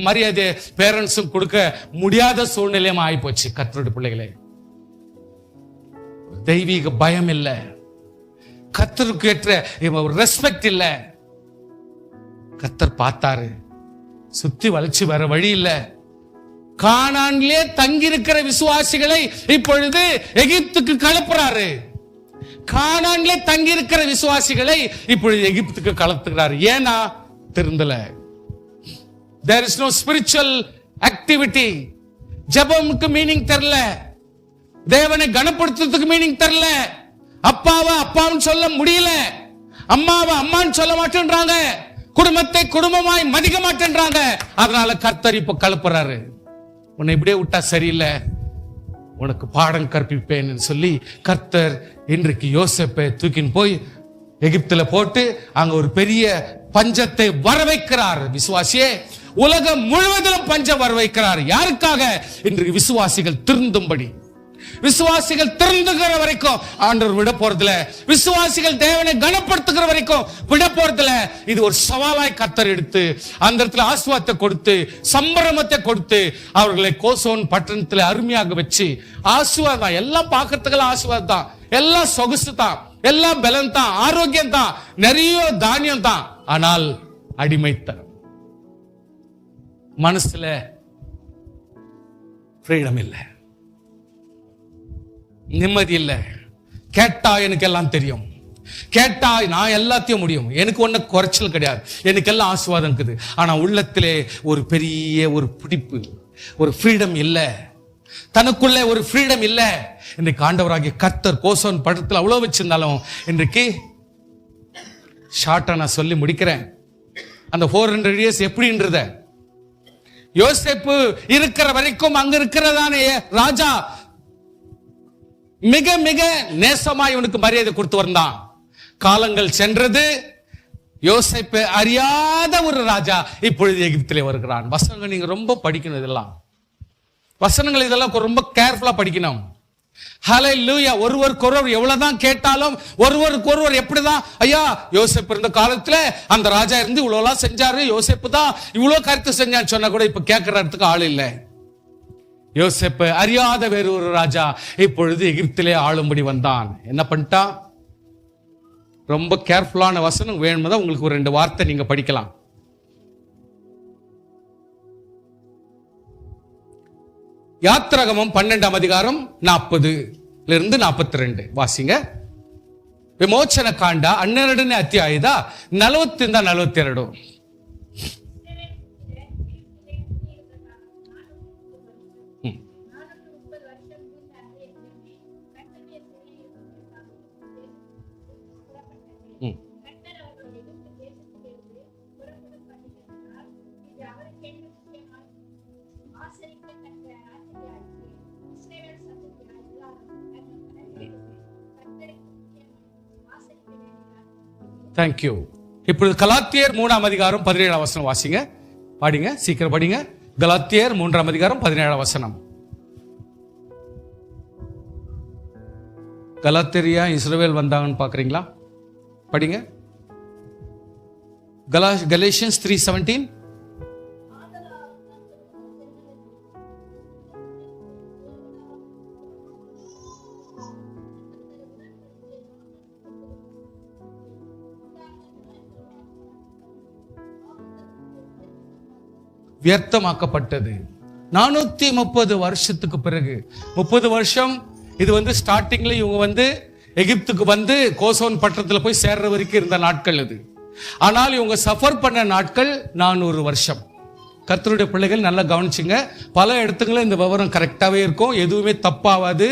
மரியாதை பேரண்ட்ஸும் கொடுக்க முடியாத சூழ்நிலையும் ஆகி போச்சு. கர்த்தருடைய பிள்ளைகளே, தெய்வீக பயம் இல்ல, கர்த்தருக்கு ஏற்ற ரெஸ்பெக்ட் இல்ல. கர்த்தர் பார்த்தாரு, சுத்தி வளைச்சு வர வழி இல்ல. கானானிலே தங்கியிருக்கிற விசுவாசிகளை இப்பொழுது எகிப்துக்கு கலப்புறாரு. கானானிலே தங்கியிருக்கிற விசுவாசிகளை இப்பொழுது எகிப்துக்கு கலப்புகிறாரு. ஏன்னா திருந்தல. there is no spiritual activity. ஜெபம்க்கு மீனிங் தெரியல, தேவனை கனப்படுத்துறதுக்கு மீனிங் தெரியல, அப்பாவை அப்பான்னு சொல்ல முடியல, அம்மாவை அம்மான்னு சொல்ல மாட்டேன்றாங்க, குடும்பத்தை குடும்பமாய் மதிக்க மாட்டேன்றாங்க. அதனால கர்த்தர் இப்ப கலப்புறாரு. உன்னை இப்படியே விட்டா சரியில்லை, உனக்கு பாடம் கற்பிப்பேன்னு சொல்லி கர்த்தர் இன்றைக்கு யோசேப்பை தூக்கின்னு போய் எகிப்துல போட்டு அங்க ஒரு பெரிய பஞ்சத்தை வர வைக்கிறார். விசுவாசியே, உலகம் முழுவதிலும் பஞ்சம் வர வைக்கிறார். யாருக்காக? இன்றைக்கு விசுவாசிகள் திருந்தும்படி. விசுவாசிகள் திருந்துகிற வரைக்கும் ஆண்டவர் விட போறதில்ல. விசுவாசிகள் தேவனை கனப்படுத்துகிற வரைக்கும் விட போறதில்ல. இது ஒரு சவாலாய் கர்த்தர் எடுத்து அந்த இடத்துல ஆசீர்வாதத்தை கொடுத்து சம்பிரமத்தை கொடுத்து அவர்களை கோசோன் பட்டணத்துல அருமையாக வச்சு ஆசீர்வாதம், எல்லாம் பார்க்கறதுக்கெல்லாம் ஆசீர்வாதம் தான், எல்லாம் சொகுசு தான், எல்லாம் பலன் தான், ஆரோக்கியம் தான், நிறைய தானியம் தான். ஆனால் அடிமைத்தனம், மனசுல ஃப்ரீடம் இல்லை, நிம்மதி இல்லை. கேட்டா எனக்கு எல்லாம் தெரியும், கேட்டா நான் எல்லாத்தையும் முடியும், எனக்கு ஒன்னும் குறைச்சல் கிடையாது, எனக்கு எல்லாம் ஆசீர்வாதம் இருக்குது. ஆனா உள்ளத்திலே ஒரு பெரிய ஒரு பிடிப்பு, ஒரு ஃப்ரீடம் இல்லை, தனக்குள்ள ஒரு ஃப்ரீடம் இல்லை. இன்றைக்கு ஆண்டவராகிய கர்த்தர் கோசோன் படத்தில் அவ்வளவு வச்சிருந்தாலும் இன்றைக்கு ஷார்ட்டா நான் சொல்லி முடிக்கிறேன். அந்த 400 இயர்ஸ் எப்படின்றத, யோசேப்பு இருக்கிற வரைக்கும் அங்க இருக்கிறதானே ராஜா மிக மிக நேசமாய் இவனுக்கு மரியாதை கொடுத்து வந்தான். காலங்கள் சென்றது, யோசேப்பை அறியாத ஒரு ராஜா இப்பொழுது எகிப்திலே வருகிறான். வசனங்கள் நீங்க ரொம்ப படிக்கணும், இதெல்லாம் வசனங்கள் இதெல்லாம் ரொம்ப கேர்ஃபுல்லா படிக்கணும். ஹல்லேலூயா. ஒருவருக்கொருவர் எவ்வளவுதான் கேட்டாலும் ஒருவருக்கொருவர் எப்படிதான், ஐயா யோசேப்பு இருந்த காலத்துல அந்த ராஜா இருந்து இவ்வளவு செஞ்சாரு, யோசேப்பு தான் இவ்வளவு கருத்து செஞ்சான்னு சொன்னா கூட இப்ப கேட்கறதுக்கு ஆள் இல்லை. யோசேப்பு அறியாத வேறு ஒரு ராஜா இப்பொழுது எகிப்திலே ஆளும்படி வந்தான். என்ன பண்ணிட்டான்? ரொம்ப கேர்ஃபுல்லான வசனம் வேணும்தான். உங்களுக்கு ஒரு 2 வார்த்தை நீங்க படிக்கலாம். யாத்திராகமம் 12ஆம் அதிகாரம் 40 42 வாசிங்க. ವಿಮೋಚನ ಕಾಂಡ 12ನೇ ಅಧ್ಯಾಯದ 40 ಇಂದ 42. தேங்க்யூ. இப்பொழுது கலாத்தியர் 3ஆம் அதிகாரம் 17ஆம் வசனம் வாசிங்க. பாடிங்க, சீக்கிரம் படிங்க. கலாத்தியர் 3ஆம் அதிகாரம் 17ஆம் வசனம். கலாத்தியா இஸ்ரவேல் வந்தாங்கன்னு பாக்குறீங்களா? படிங்க. Galatians 3:17. வியர்த்தமாக்கப்பட்டது. 430 வருஷத்துக்கு பிறகு, 30 வருஷம் இது ஸ்டார்டிங்ல இவங்க எகிப்துக்கு கோசோன் பட்டணத்துல போய் சேர்ற வரைக்கும் இருந்த நாட்கள் இது. ஆனால் இவங்க சஃபர் பண்ண நாட்கள் 400 வருஷம். கர்த்தருடைய பிள்ளைகள் நல்லா கவனிச்சுங்க. பல இடத்துங்களும் இந்த விவரம் கரெக்டாவே இருக்கும், எதுவுமே தப்பாவாது.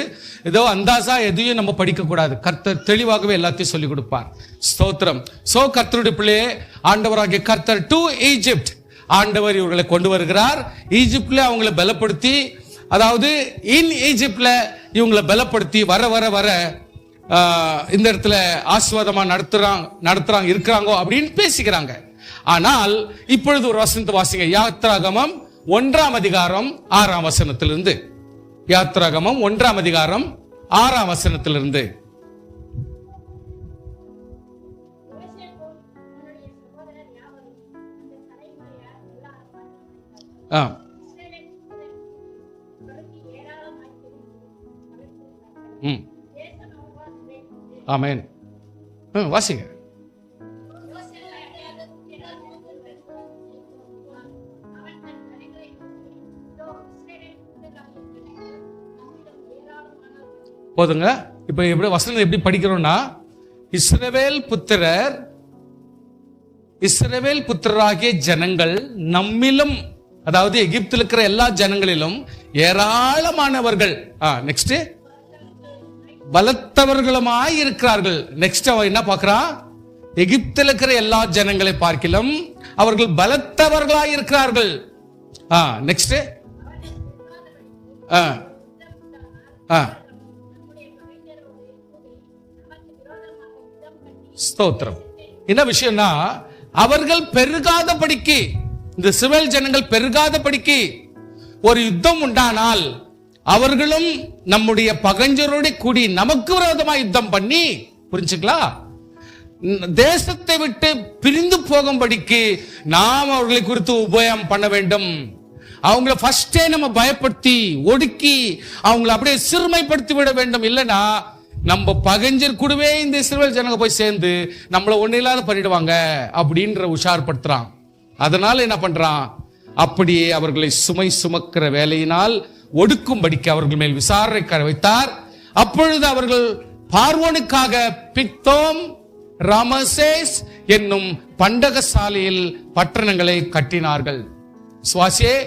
ஏதோ அந்தாசா எதையும் நம்ம படிக்க கூடாது. கர்த்தர் தெளிவாகவே எல்லாத்தையும் சொல்லி கொடுப்பார். ஸ்தோத்திரம். சோ கர்த்தருடைய பிள்ளையே, ஆண்டவராகிய கர்த்தர் டு ஈஜிப்ட், ஆண்டவர் இவர்களை கொண்டு வருகிறார். ஈஜிப்ட்ல அவங்களை பலப்படுத்தி, அதாவது இன் ஈஜிப்ட்ல இவங்களை பலப்படுத்தி வர வர வர இந்த இடத்துல ஆசீர்வாதமா நடத்துறாங்க இருக்கிறாங்க அப்படின்னு பேசிக்கிறாங்க. ஆனால் இப்பொழுது ஒரு வசனத்தை வாசிங்க. யாத்ராகமம் 1ஆம் அதிகாரம் 6ஆம் வசனத்திலிருந்து. யாத்ராகமம் 1ஆம் அதிகாரம் 6ஆம் வசனத்திலிருந்து. ஆமென். வாசிங்க. போதுங்க. இப்ப எப்படி வசனம் எப்படி படிக்கிறோம்னா, இஸ்ரவேல் புத்திரராகிய ஜனங்கள் நம்மிலும், அதாவது எகிப்தில் இருக்கிற எல்லா ஜனங்களிலும் ஏராளமானவர்கள், நெக்ஸ்ட் பலத்தவர்களுமாய் இருக்கிறார்கள். நெக்ஸ்ட் அவன் என்ன பார்க்கிறான்? எகிப்தில் இருக்கிற எல்லா ஜனங்களை பார்க்கிலும் அவர்கள் பலத்தவர்களாய் இருக்கிறார்கள். நெக்ஸ்ட் ஸ்தோத்திரம். என்ன விஷயம்னா, அவர்கள் பெருகாதபடிக்கு, இந்த இஸ்ரவேல் ஜனங்கள் பெருகாதபடிக்கு ஒரு யுத்தம் உண்டானால் அவர்களும் நம்முடைய பகைஞரோட கூடி நமக்கு விரோதமாக யுத்தம் பண்ணி, புரிஞ்சுங்களா, தேசத்தை விட்டு பிரிந்து போகும்படிக்கு நாம் அவர்களை குறித்து உபயம் பண்ண வேண்டும். அவங்கள ஃபர்ஸ்டே நம்ம பயப்படுத்தி ஒடுக்கி அவங்களை அப்படியே சிறுமைப்படுத்தி விட வேண்டும். இல்லைன்னா நம்ம பகைஞர் கூடவே இந்த இஸ்ரவேல் ஜனங்க போய் சேர்ந்து நம்மளை ஒண்ணு இல்லாத பண்ணிடுவாங்க அப்படின்ற உஷார்படுத்துறான். அதனால என்ன பண்றான்? அப்படியே அவர்களை சுமை சுமக்கிற வேலையினால் ஒடுக்கும்படிக்கு அவர்கள் மேல் விசாரணை வைத்தார். அப்பொழுது அவர்கள் பார்வோனுக்காக பித்தோம், ராமசேஸ் என்னும் பண்டகசாலையில் பட்டணங்களை கட்டினார்கள். சுவாசியே,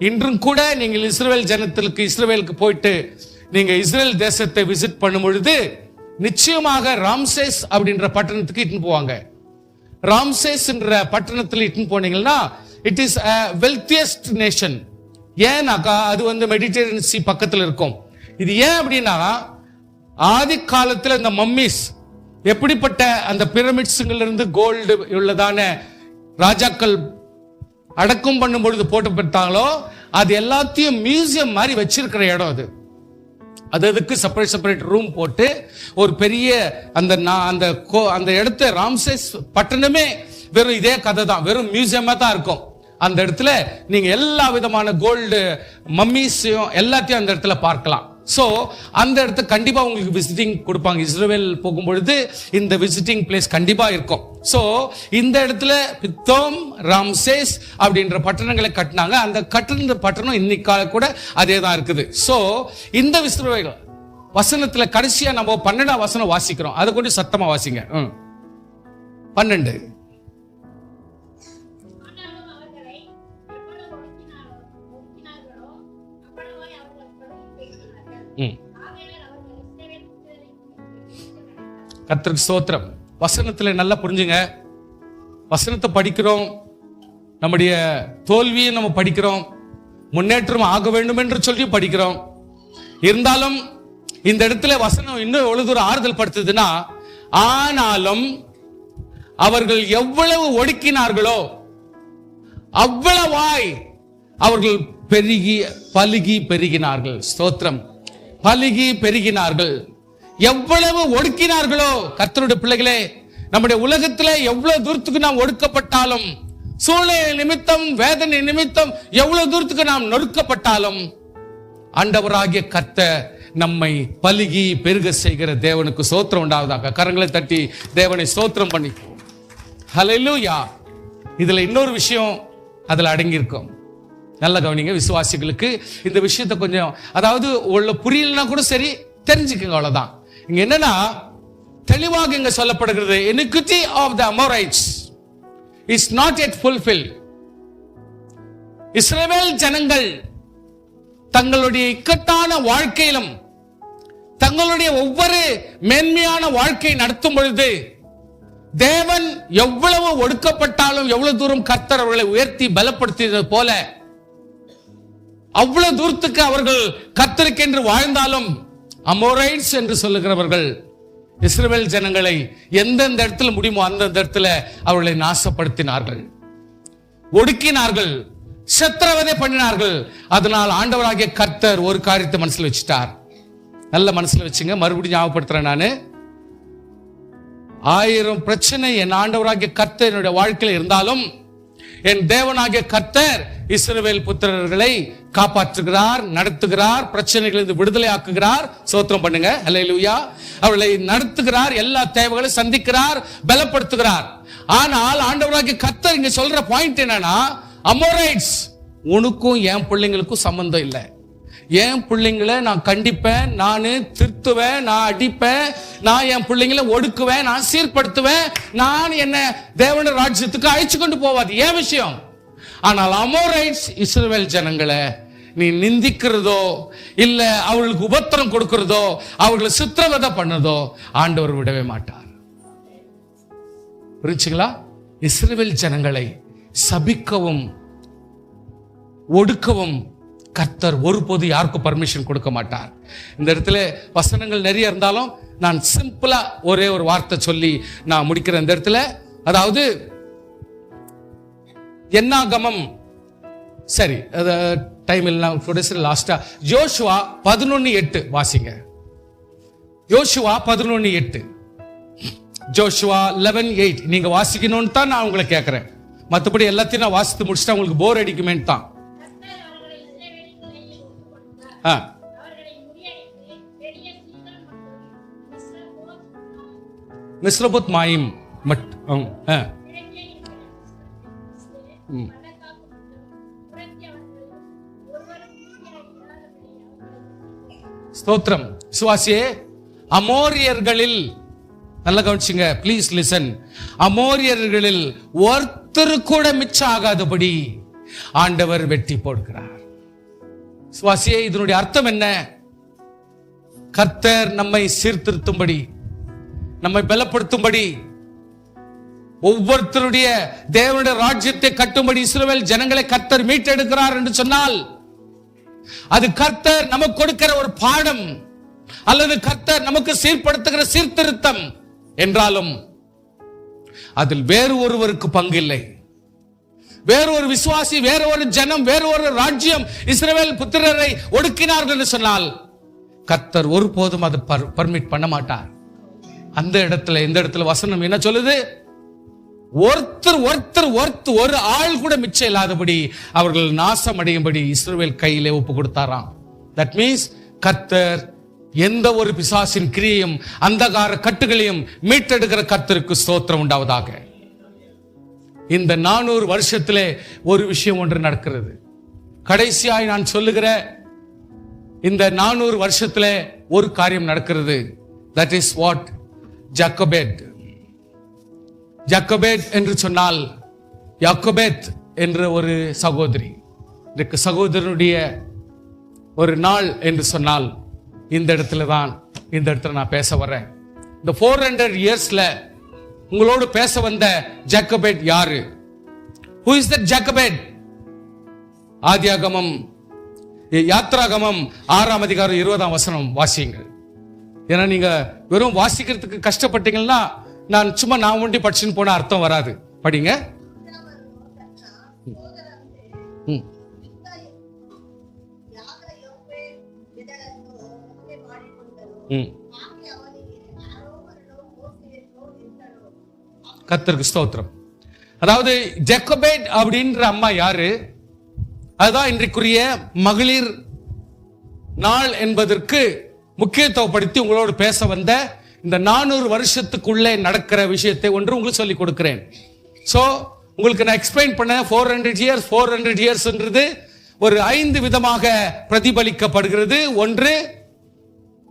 இன்றும் கூட நீங்கள் இஸ்ரவேலுக்கு போயிட்டு நீங்க இஸ்ரேல் தேசத்தை விசிட் பண்ணும் பொழுது நிச்சயமாக ராம்சேஸ் அப்படின்ற பட்டணத்துக்கு இட்டுன்னு போவாங்க. ராம்சேஸ் என்ற பட்டணத்தில் இட்டுன்னு போனீங்கன்னா it is a wealthiest nation. ஏன்னாக்கா அது மெடிட்டரேனியன் சி பக்கத்தில் இருக்கும். இது ஏன் அப்படின்னா, ஆதி காலத்தில் இந்த மம்மிஸ் எப்படிப்பட்ட அந்த பிரமிட்ஸ்ல இருந்து கோல்டு உள்ளதான ராஜாக்கள் அடக்கம் பண்ணும் பொழுது போட்டு பெற்றாங்களோ அது எல்லாத்தையும் மியூசியம் மாதிரி வச்சிருக்கிற இடம் அது. அதுக்கு செப்பரேட் ரூம் போட்டு ஒரு பெரிய அந்த இடத்த ராம்சேஸ் பட்டணமே வெறும் இதே கதை தான், வெறும் மியூசியமா தான் இருக்கும். அந்த இடத்துல நீங்க எல்லா விதமான கோல்டு மம்மிஸையும் எல்லாத்தையும் அந்த இடத்துல பார்க்கலாம். சோ அந்த இடத்துல கண்டிப்பா உங்களுக்கு விசிட்டிங் கொடுப்பாங்க. இஸ்ரவேல் போகும்பொழுது இந்த விசிட்டிங் பிளேஸ் கண்டிப்பா இருக்கும். சோ இந்த இடத்துல பித்தோம், ராம்சேஸ் அப்படின்ற பட்டணங்களை கட்டினாங்க. அந்த பட்டணம் இன்னைக்கு கூட அதே தான் இருக்குது. சோ இந்த இஸ்ரவேல் வசனத்துல கடைசியா நம்ம 12ஆம் வசனம் வாசிக்கிறோம். அதை கொண்டு சத்தமா வாசிங்க. 12. கர்த்தருக்கு ஸ்தோத்திரம். வசனத்துல நல்லா புரிஞ்சுங்க. வசனத்தை படிக்கிறோம், நம்முடைய தோல்வியை நம்ம படிக்கிறோம், முன்னேற்றம் ஆக வேண்டும் என்று சொல்லி படிக்கிறோம். இருந்தாலும் இந்த இடத்துல வசனம் இன்னும் எவ்வளவு தூரம் ஆறுதல் படுத்துதுன்னா, ஆனாலும் அவர்கள் எவ்வளவு ஒடுக்கினார்களோ அவ்வளவாய் அவர்கள் பலுகி பெருகினார்கள். ஸ்தோத்திரம். பலுகி பெருகினார்கள். எவ்வளவு ஒடுக்கினார்களோ, கர்த்தருடைய பிள்ளைகளே, நம்முடைய உலகத்துல எவ்வளவு தூரத்துக்கு நாம் ஒடுக்கப்பட்டாலும், சூழ்நிலை நிமித்தம், வேதனை நிமித்தம் எவ்வளவு தூரத்துக்கு நாம் நொறுக்கப்பட்டாலும், ஆண்டவராகிய கர்த்தர் நம்மை பலுகி பெருக செய்கிற தேவனுக்கு ஸ்தோத்திரம் உண்டாவதாக. கரங்களை தட்டி தேவனை ஸ்தோத்திரம் பண்ணி. ஹல்லேலூயா. இதுல இன்னொரு விஷயம் அதுல அடங்கியிருக்கும். நல்ல கவனிங்க விசுவாசிகளுக்கு. இந்த விஷயத்தை கொஞ்சம், அதாவது உள்ள புரியலன்னா கூட சரி, தெரிஞ்சுக்கங்க, அவ்வளவுதான். இங்க என்னன்னா, தெளிவாக இங்க சொல்லப்படுகிறது, iniquity of the Amorites is not yet fulfilled. இஸ்ரவேல் ஜனங்கள் தங்களுடைய இக்கட்டான வாழ்க்கையிலும் தங்களுடைய ஒவ்வொரு மேன்மையான வாழ்க்கை நடத்தும் பொழுது தேவன் எவ்வளவு ஒடுக்கப்பட்டாலும், எவ்வளவு தூரம் கர்த்தர் அவர்களை உயர்த்தி பலப்படுத்தியது போல, அவ்வளவு தூரத்துக்கு அவர்கள் கர்த்தருக்கென்று வாழ்ந்தாலும், அமோரைட்ஸ் என்று சொல்லுகிறவர்கள் இஸ்ரவேல் ஜனங்களை எந்தெந்த இடத்துல முடியுமோ அந்தந்த இடத்துல அவர்களை நாசப்படுத்தினார்கள், ஒடுக்கினார்கள், சித்திரவதை பண்ணினார்கள். அதனால் ஆண்டவராகிய கர்த்தர் ஒரு காரியத்தை மனசுல வச்சுட்டார். நல்ல மனசுல வச்சுங்க. மறுபடியும் ஞாபகப்படுத்துறேன். நான் 1000 பிரச்சனை என் ஆண்டவராகிய கர்த்தர் என்னுடைய வாழ்க்கையில் இருந்தாலும், என் தேவனாகிய கர்த்தர் இஸ்ரவேல் புத்திரர்களை காப்பாற்றுகிறார், நடத்துகிறார், பிரச்சனைகளிலிருந்து விடுதலை ஆக்குகிறார். ஸ்தோத்திரம் பண்ணுங்க. ஹல்லேலூயா. அவர்களை நடத்துகிறார், எல்லா தேவைகளையும் சந்திக்கிறார், பலப்படுத்துகிறார். ஆனால் ஆண்டவராகிய கர்த்தர் இங்க சொல்ற பாயிண்ட் என்னன்னா, அமோரைட்ஸ், உனக்கும் என் பிள்ளைங்களுக்கும் சம்பந்தம் இல்லை. என் பிள்ளைங்களை நான் கண்டிப்பேன், நான் திருத்துவேன், நான் அடிப்பேன், நான் என் பிள்ளைங்களை ஒடுக்குவேன், நான் சீர்படுத்துவேன், நான் என்ன தேவனுடைய ராஜ்யத்துக்கு அழைச்சு கொண்டு போவாது, ஏன் விஷயம். ஆனால் அமோரைட்ஸ் இஸ்ரவேல் ஜனங்களை நீ நிந்திக்கிறதோ இல்ல அவர்களுக்கு உபத்திரம் கொடுக்கிறதோ அவர்களை சித்திரவதை பண்ணதோ ஆண்டவர் விடவே மாட்டார். புரிஞ்சுங்களா? இஸ்ரவேல் ஜனங்களை சபிக்கவும் ஒடுக்கவும் கர்த்தர் ஒருபோது யாருக்கும் பர்மிஷன் கொடுக்க மாட்டார். இந்த இடத்துல வசனங்கள் நிறைய இருந்தாலும் நான் சிம்பிளா ஒரே ஒரு வார்த்தை சொல்லி நான் முடிக்கிறேன் இந்த இடத்துல. அதாவது என்னாகமம், சரி டைம் இல்லை, லாஸ்டா யோசுவா 11:8 வாசிங்க. யோசுவா 11:8. ஜோஷுவா 11:8 நீங்க வாசிக்கணும்னு தான் நான் உங்களை கேட்கிறேன். மற்றபடி எல்லாத்தையும் நான் வாசித்து முடிச்சுட்டா உங்களுக்கு போர் அடிக்குமேன்னு தான். மிஸ்ரபோத் மாயிம் ஸ்தோத்திரம். சுவாசியே, அமோரியர்களில் நல்லா கவனிச்சுங்க, ப்ளீஸ் லிசன். அமோரியர்களில் ஒருத்தர் கூட மிச்சம் ஆகாதபடி ஆண்டவர் வெட்டி போடுகிறார். சுவாசியே, இதனுடைய அர்த்தம் என்ன? கர்த்தர் நம்மை சீர்திருத்தும்படி, நம்மை பலப்படுத்தும்படி, ஒவ்வொருத்தருடைய தேவனுடைய ராஜ்யத்தை கட்டும்படி இஸ்ரவேல் ஜனங்களை கர்த்தர் மீட்டெடுக்கிறார் என்று சொன்னால், அது கர்த்தர் நமக்கு கொடுக்கிற ஒரு பாடம் அல்லது கர்த்தர் நமக்கு சீர்படுத்துகிற சீர்திருத்தம் என்றாலும் அதில் வேறு ஒருவருக்கு பங்கு இல்லை. வேறு ஒரு விசுவாசி, வேறு ஒரு ஜனம், வேறு ஒரு ராஜ்யம் இஸ்ரவேல் புத்திரரை ஒடுக்கினார்கள் என்று சொன்னால் கர்த்தர் ஒருபோதும் அதை பர்மிட் பண்ண மாட்டார். அந்த இடத்துல இந்த இடத்துல வசனம் என்ன சொல்லுது? ஒரு ஆள் கூட மிச்சம் இல்லாதபடி அவர்கள் நாசம் அடையும்படி இஸ்ரவேல் கையிலே ஒப்பு கொடுத்தாராம். தட் மீன்ஸ் கர்த்தர் எந்த ஒரு பிசாசின் கிரியையும் அந்தகார கட்டுகளையும் மீட்டெடுக்கிற கர்த்தருக்கு ஸ்தோத்திரம் உண்டாவதாக. இந்த 400 வருஷத்திலே ஒரு விஷயம் ஒன்று நடக்கிறது. கடைசியாய் நான் சொல்லுகிற இந்த 400 வருஷத்துல ஒரு காரியம் நடக்கிறது. That is what Jochebed. Jochebed என்று சொன்னால் யாக்கோபேத் என்ற ஒரு சகோதரி. இந்த சகோதரனுடைய ஒரு நாள் என்று சொன்னால் இந்த இடத்துல நான் பேச வர்றேன். இந்த 400 இயர்ஸ்ல உங்களோடு பேச வந்த ஜக்கோபேத் யாரு? Who is that Jacobed? ஆதியாகமம் யாத்ராகமம் 6ஆம் அதிகாரம் 20ஆம் வசனம் வாசியுங்கள். ஏன்னா நீங்க வெறும் வாசிக்கிறதுக்கு கஷ்டப்பட்டீங்கன்னா நான் ஒண்டி படிச்சுன்னு போன அர்த்தம் வராது. படிங்க. கர்த்தருக்கு ஸ்தோத்திரம். அதாவது ஜக்கோபேத் அப்படின்ற அம்மா யாரு? அதுதான் இன்றைக்குரிய மகளிர் நாள் என்பதற்கு முக்கியத்துவப்படுத்தி உங்களோடு பேச வந்த இந்த 400 வருஷத்துக்குள்ளே நடக்கிற விஷயத்தை ஒன்று உங்களுக்கு சொல்லிக் கொடுக்கிறேன். சோ உங்களுக்கு நான் எக்ஸ்பிளைன் பண்ண 400 இயர்ஸ்ன்றது ஒரு 5 விதமாக பிரதிபலிக்கப்படுகிறது. ஒன்று,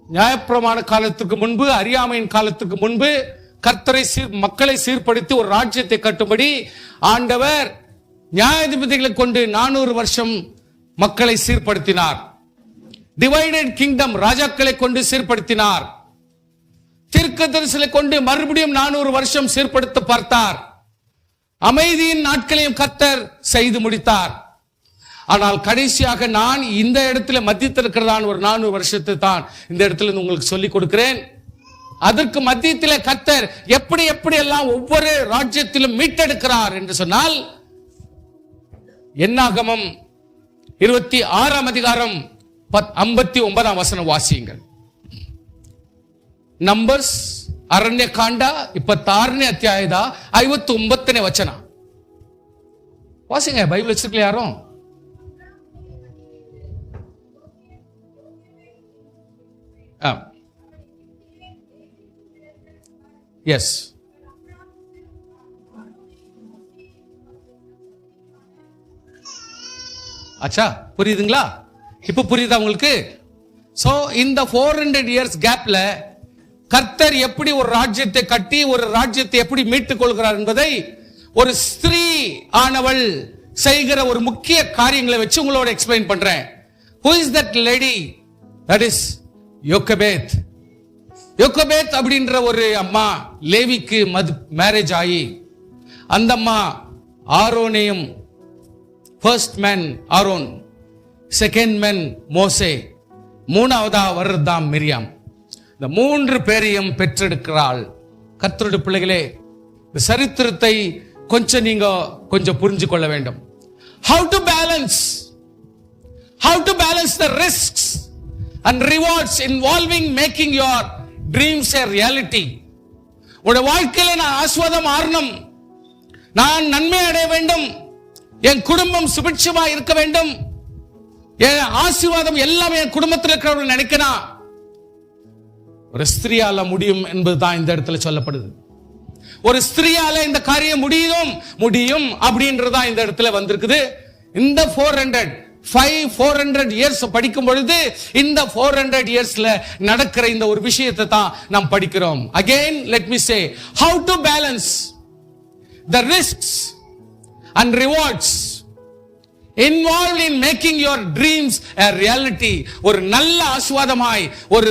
நியாயப்பிரமாண காலத்துக்கு முன்பு, அறியாமையின் காலத்துக்கு முன்பு கர்த்தரை மக்களை சீர்படுத்தி ஒரு ராஜ்யத்தை கட்டும்படி ஆண்டவர் நியாயாதிபதிகளை கொண்டு 400 வருஷம் மக்களை சீர்படுத்தினார். டிவைடட் கிங்டம், ராஜாக்களை கொண்டு சீர்படுத்தினார். தீர்க்கதரிசிகளை கொண்டு மறுபடியும் 400 வருஷம் சீர்படுத்த பார்த்தார். அமைதியின் நாட்களையும் கர்த்தர் செய்து முடித்தார். ஆனால் கடைசியாக நான் இந்த இடத்துல மத்தியத்தில் இருக்கிறதான ஒரு 400 வருஷத்தை தான் இந்த இடத்துல உங்களுக்கு சொல்லிக் கொடுக்கிறேன். அதற்கு மத்தியத்தில் கர்த்தர் எப்படி எல்லாம் ஒவ்வொரு ராஜ்யத்திலும் மீட்டெடுக்கிறார் என்று சொன்னால், என்னாகமம் 26ஆம் அதிகாரம் 59ஆம் வசனம் வாசியுங்கள். ನಂಬರ್ಸ್ ಅರಣ್ಯಕಾಂಡ 26ನೇ ಅಧ್ಯಾಯದ 59ನೇ ವಚನ ವಾಸಿಂಗ. ಬೈಬಲ್ வச்சிருக்கல யாரும்? எஸ். அச்சா, புரியுதுங்களா? இப்ப புரியுதா உங்களுக்கு? சோ இந்த 400 இயர்ஸ் கேப்ல கர்த்தர் எப்படி ஒரு ராஜ்யத்தை கட்டி ஒரு ராஜ்யத்தை எப்படி மீட்டுக் கொள்கிறார் என்பதை ஒரு ஸ்திரீ ஆனவள் செய்கிற ஒரு முக்கிய காரியங்களை வச்சு உங்களோட எக்ஸ்பிளைன் பண்றேன். Who is that lady? That is யோக்கபேத். யோக்கபேத் அப்படின்ற ஒரு அம்மா லேவிக்கு மேரேஜ் ஆகி, அந்த அம்மா ஆரோனையும், first man Aaron, second man மோசே, மூணாவதா வர்றதாம் மிரியாம். இந்த 3 பேரையும் பெற்றெடுக்கிறாள். கர்த்தருடைய பிள்ளைகளே, இந்த சரித்திரத்தை கொஞ்சம் புரிஞ்சு கொள்ள வேண்டும். How to balance the risks and rewards involving making your dreams a reality. உடைய வாழ்க்கையில நான் ஆசீர்வாதம் ஆறணும், நான் நன்மை அடைய வேண்டும், என் குடும்பம் சுபிட்சமா இருக்க வேண்டும், என் ஆசீர்வாதம் எல்லாமே என் குடும்பத்தில் இருக்கிறவர்கள் நினைக்கணும். ஒரு ஸ்திரியால முடியும் என்பதுதான் இந்த இடத்துல சொல்லப்படுது. ஒரு ஸ்திரியால இந்த காரியம் முடியும் அப்படின்றதா இந்த இடத்துல வந்திருக்குது. இந்த 400 இயர்ஸ் படிக்கும் பொழுது இந்த 400 இயர்ஸ்ல நடக்கிற இந்த ஒரு விஷயத்தை தான் நாம் படிக்கிறோம். Again, let me say, how to balance the risks and rewards involved in making your dreams a reality. ஒரு நல்ல ஆசீர்வாதமாய், ஒரு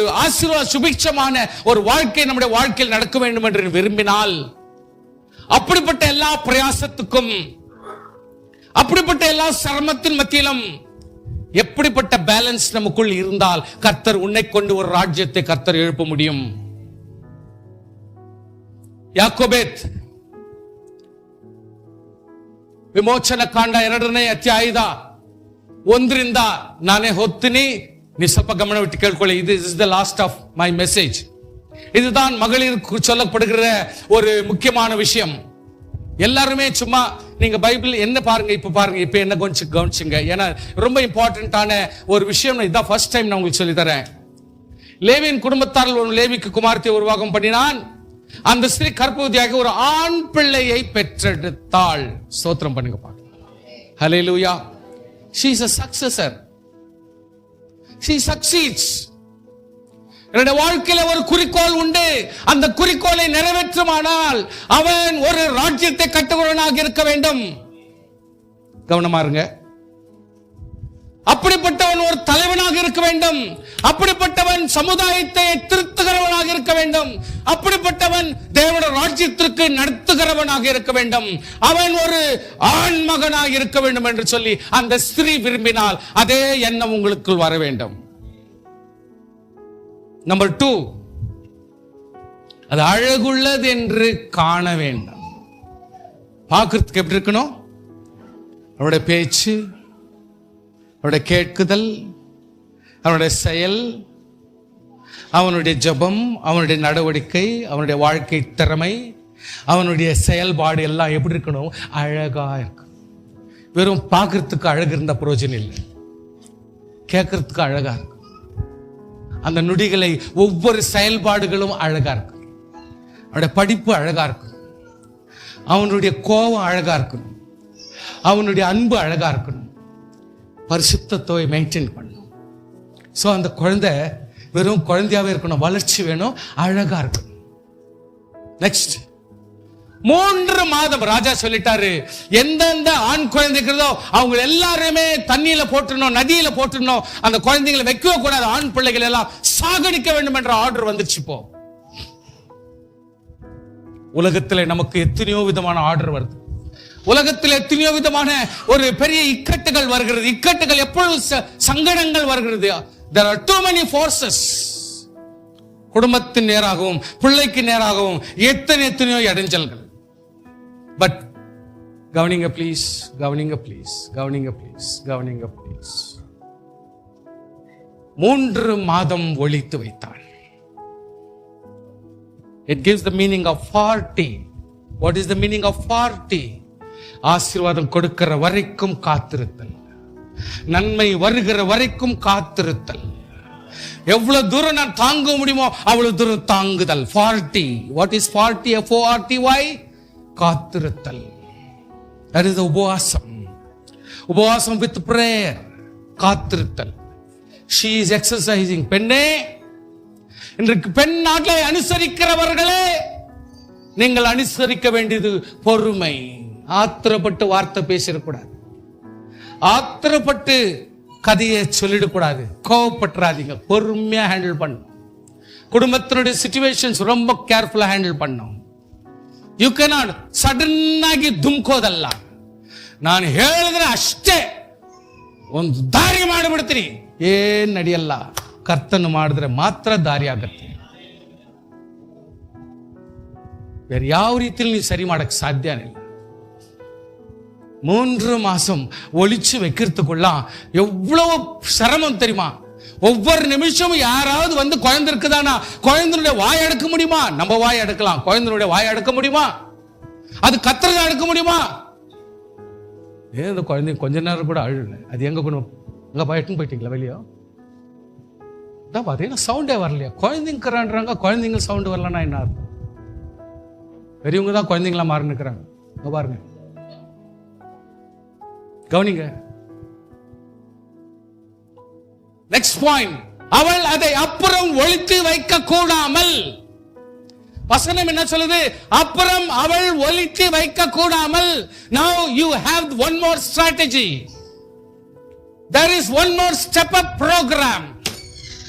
சுபிட்சமான ஒரு வாழ்க்கை நம்முடைய வாழ்க்கையில் நடக்க வேண்டும் என்று விரும்பினால், அப்படிப்பட்ட எல்லா பிரயாசத்துக்கும், அப்படிப்பட்ட எல்லா சிரமத்தின் மத்தியிலும் எப்படிப்பட்ட பேலன்ஸ் நமக்குள் இருந்தால் கர்த்தர் உன்னை கொண்டு ஒரு ராஜ்யத்தை கர்த்தர் எழுப்ப முடியும். ಯಾಕೋಬೇತ್ ವಿಮೋಚನ ಕಾಂಡ 2ನೇ ಅಧ್ಯಾಯದ 1ರಿಂದ ನಾನೇ ಓದ್ತೀನಿ. ನೀವು ಸ್ವಲ್ಪ ಗಮನವಿಟ್ಟು ಕೇಳ್ಕೊಳ್ಳಿ. This is the last of my message. இதுதான் மகளிருக்கு சொல்லப்படுகிற ஒரு முக்கியமான விஷயம். எல்லாருமே சும்மா நீங்க பைபிள் என்ன பாருங்க, இப்ப என்ன கவனிச்சுங்க. ஏன்னா ரொம்ப இம்பார்ட்டன்டான ஒரு விஷயம். இதான் ஃபர்ஸ்ட் டைம் நான் உங்களுக்கு சொல்லி தரேன். லேவியின் குடும்பத்தாரில் ஒரு லேவிக்கு குமாரத்தை உருவாக்கம் பண்ணினான். அந்த ஸ்திரீ கர்ப்பவதியாக ஒரு ஆண் பிள்ளையை பெற்றெடுத்தாள். ஸ்தோத்திரம் பண்ணுங்க பாருங்க. ஹல்லேலூயா. She is a successor. she succeeds. என்னுடைய வாழ்க்கையில ஒரு குறிக்கோள் உண்டு, அந்த குறிக்கோளை நிறைவேற்றுமானால் அவன் ஒரு ராஜ்யத்தை கட்டுகிறவனாக இருக்க வேண்டும். கவனமா இருங்க. அப்படிப்பட்டவன் ஒரு தலைவனாக இருக்க வேண்டும். அப்படிப்பட்டவன் சமுதாயத்தை திருத்துகிறவனாக இருக்க வேண்டும். அப்படிப்பட்டவன் தேவனுடைய ராஜ்யத்திற்கு நடத்துகிறவனாக இருக்க வேண்டும். அவன் ஒரு ஆண் மகனாக இருக்க வேண்டும் என்று சொல்லி அந்த ஸ்திரீ விரும்பினால் அதே எண்ணம் உங்களுக்குள் வர வேண்டும். நம்பர் 2, அது அழகுள்ளது என்று காண வேண்டும். பார்க்கிறதுக்கு எப்படி இருக்கணும்? அவருடைய பேச்சு, அவருடைய கேட்குதல், அவனுடைய செயல், அவனுடைய ஜெபம், அவனுடைய நடவடிக்கை, அவனுடைய வாழ்க்கை திறமை, அவனுடைய செயல்பாடு எல்லாம் எப்படி இருக்கணும்? அழகா இருக்கும். வெறும் பார்க்கறதுக்கு அழகு இருந்த பிரயோஜனம் இல்லை, கேட்கறதுக்கு அழகா இருக்கும். அந்த நொடிகளை ஒவ்வொரு செயல்பாடுகளும் அழகா இருக்கும். அவனுடைய படிப்பு அழகா இருக்கும், அவனுடைய கோபம் அழகா இருக்கணும், அவனுடைய அன்பு அழகா இருக்கணும், பரிசுத்தத்தை மெயின்டைன் பண்ணணும். ஸோ அந்த குழந்தை வெறும் குழந்தையாவே இருக்கணும், வளர்ச்சி வேணும், அழகா இருக்கணும். நெக்ஸ்ட் 3 மாதம் ராஜா சொல்லிட்டாரு, எந்தெந்த ஆண் குழந்தைகளோ அவங்க எல்லாருமே தண்ணியில போட்டுடணும், நதியில போட்டுடணும், அந்த குழந்தைகளை வைக்கவே கூடாது, ஆண் பிள்ளைகள் எல்லாம் சாகடிக்க வேண்டும் என்ற ஆர்டர் வந்துச்சு. இப்போ உலகத்துல நமக்கு எத்தனையோ விதமான ஆர்டர் வருது. உலகத்தில் எத்தனையோ விதமான ஒரு பெரிய இக்கட்டுகள் வருகிறது. இக்கட்டுகள் எப்பொழுது சங்கடங்கள் வருகிறது. There are too many forces. குடும்பத்தின் நேராகவும் பிள்ளைக்கு நேராகவும் எத்தனையோ இடைஞ்சல்கள். பட் கவனிங்க ப்ளீஸ், கவனிங்க ப்ளீஸ், கவனிங்க ப்ளீஸ், கவனிங்க ப்ளீஸ். 3 மாதம் ஒளித்து வைத்தாள். It gives the meaning of 40. What is the meaning of 40? ஆசீர்வாதம் கொடுக்கிற வரைக்கும் காத்திருத்தல், நன்மை வருகிற வரைக்கும் காத்திருத்தல். எவ்வளவு தூரம் நான் தாங்க முடியுமோ அவ்வளவு தூரம் தாங்குதல். 40. What is 40? FORTY? காத்திருத்தல். That is உபவாசம். உபவாசம் with prayer. காத்திருத்தல். She is exercising. பெண்ணே, இன்றைக்கு பெண் நாட்டை அனுசரிக்கிறவர்களே, நீங்கள் அனுசரிக்க வேண்டியது பொறுமை. ஆத்திரப்பட்டு வார்த்தை பேசிடக்கூடாது, ஆத்திரப்பட்டு கதையை சொல்லிடக்கூடாது, கோவப்பட்டுறாதீங்க, பொறுமையா ஹேண்டில் பண்ணும். குடும்பத்தினுடைய சிச்சுவேஷன்ஸ் ரொம்ப கேர்ஃபுல்லா ஹேண்டில் பண்ணும். ಯು ಕೆನಾಟ್ ಸಡನ್ ಆಗಿ ದುಮ್ಕೋದಲ್ಲ. ನಾನು ಹೇಳಿದ್ರೆ ಅಷ್ಟೇ ಒಂದು ದಾರಿ ಮಾಡಿಬಿಡ್ತೀನಿ, ಏನ್ ನಡೆಯಲ್ಲ. ಕರ್ತನು ಮಾಡಿದ್ರೆ ಮಾತ್ರ ದಾರಿ ಆಗತ್ತೆ. வேற ಯಾವ ರೀತಿಯಲ್ಲಿ ನೀವು ಸರಿ ಮಾಡಕ್ ಸಾಧ್ಯನೇ ಇಲ್ಲ. 3 மாசம் ஒளிச்சு வைக்கிறதுக்குள்ள எவ்வளவு சிரமம் தெரியுமா? ஒவ்வொரு நிமிஷமும் யாராவது வந்து குழந்தை இருக்குதானா, குழந்தையுடைய வாய் அடக்க முடியுமா? நம்ம வாய் அடக்கலாம், குழந்தையுடைய வாய் அடக்க முடியுமா? அது கத்திரங்க அடக்க முடியுமா? ஏன் இந்த குழந்தை கொஞ்ச நேரம் கூட அழுல, அது எங்க கொண்டு அங்க போயிட்டுன்னு போயிட்டீங்களா வெளியே? பார்த்தீங்கன்னா சவுண்டே வரலையா? குழந்தைங்கிறான்றாங்க, குழந்தைங்க சவுண்டு வரலன்னா என்ன அர்த்தம்? பெரியவங்க தான் குழந்தைங்களா மாறி நிற்கிறாங்க. பாருங்க, கவனிங்க. நெக்ஸ்ட் பாயிண்ட், அவள் அதை அப்புறம் ஒளித்து வைக்க கூடாமல். வசனம் என்ன சொல்லுது? அப்புறம் அவள் ஒளித்து வைக்க கூடாமல். Now you have one more strategy. There is one more step up program.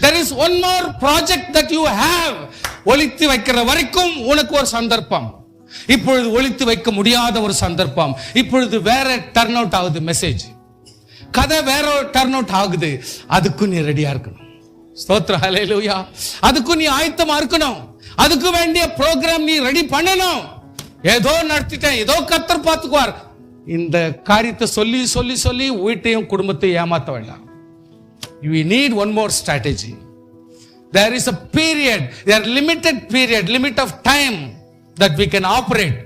There is one more project that you have. ஒளித்து வைக்கிற வரைக்கும் உனக்கு ஒரு சந்தர்ப்பம். இப்பொழுது ஒளித்து வைக்க முடியாத ஒரு சந்தர்ப்பம். இப்பொழுது வேற டர்ன் அவுட் ஆகுது, மெசேஜ் கதை வேற டர்ன் அவுட் ஆகுது. அதுக்கு நீ ரெடியா இருக்கணும். ஸ்தோத்திரம், ஹல்லேலூயா. அதுக்கு நீ ஆயத்தமா இருக்கணும். அதுக்கு வேண்டிய ப்ரோக்ராம் நீ ரெடி பண்ணணும். ஏதோ நடத்திட்டேன், ஏதோ கர்த்தர் பார்த்துக்குவார், இந்த காரியத்தை சொல்லி சொல்லி சொல்லி வீட்டையும் குடும்பத்தையும் ஏமாத்த வேண்டாம். You need one more strategy. There is a period, there are limited period, limit of time that we can operate.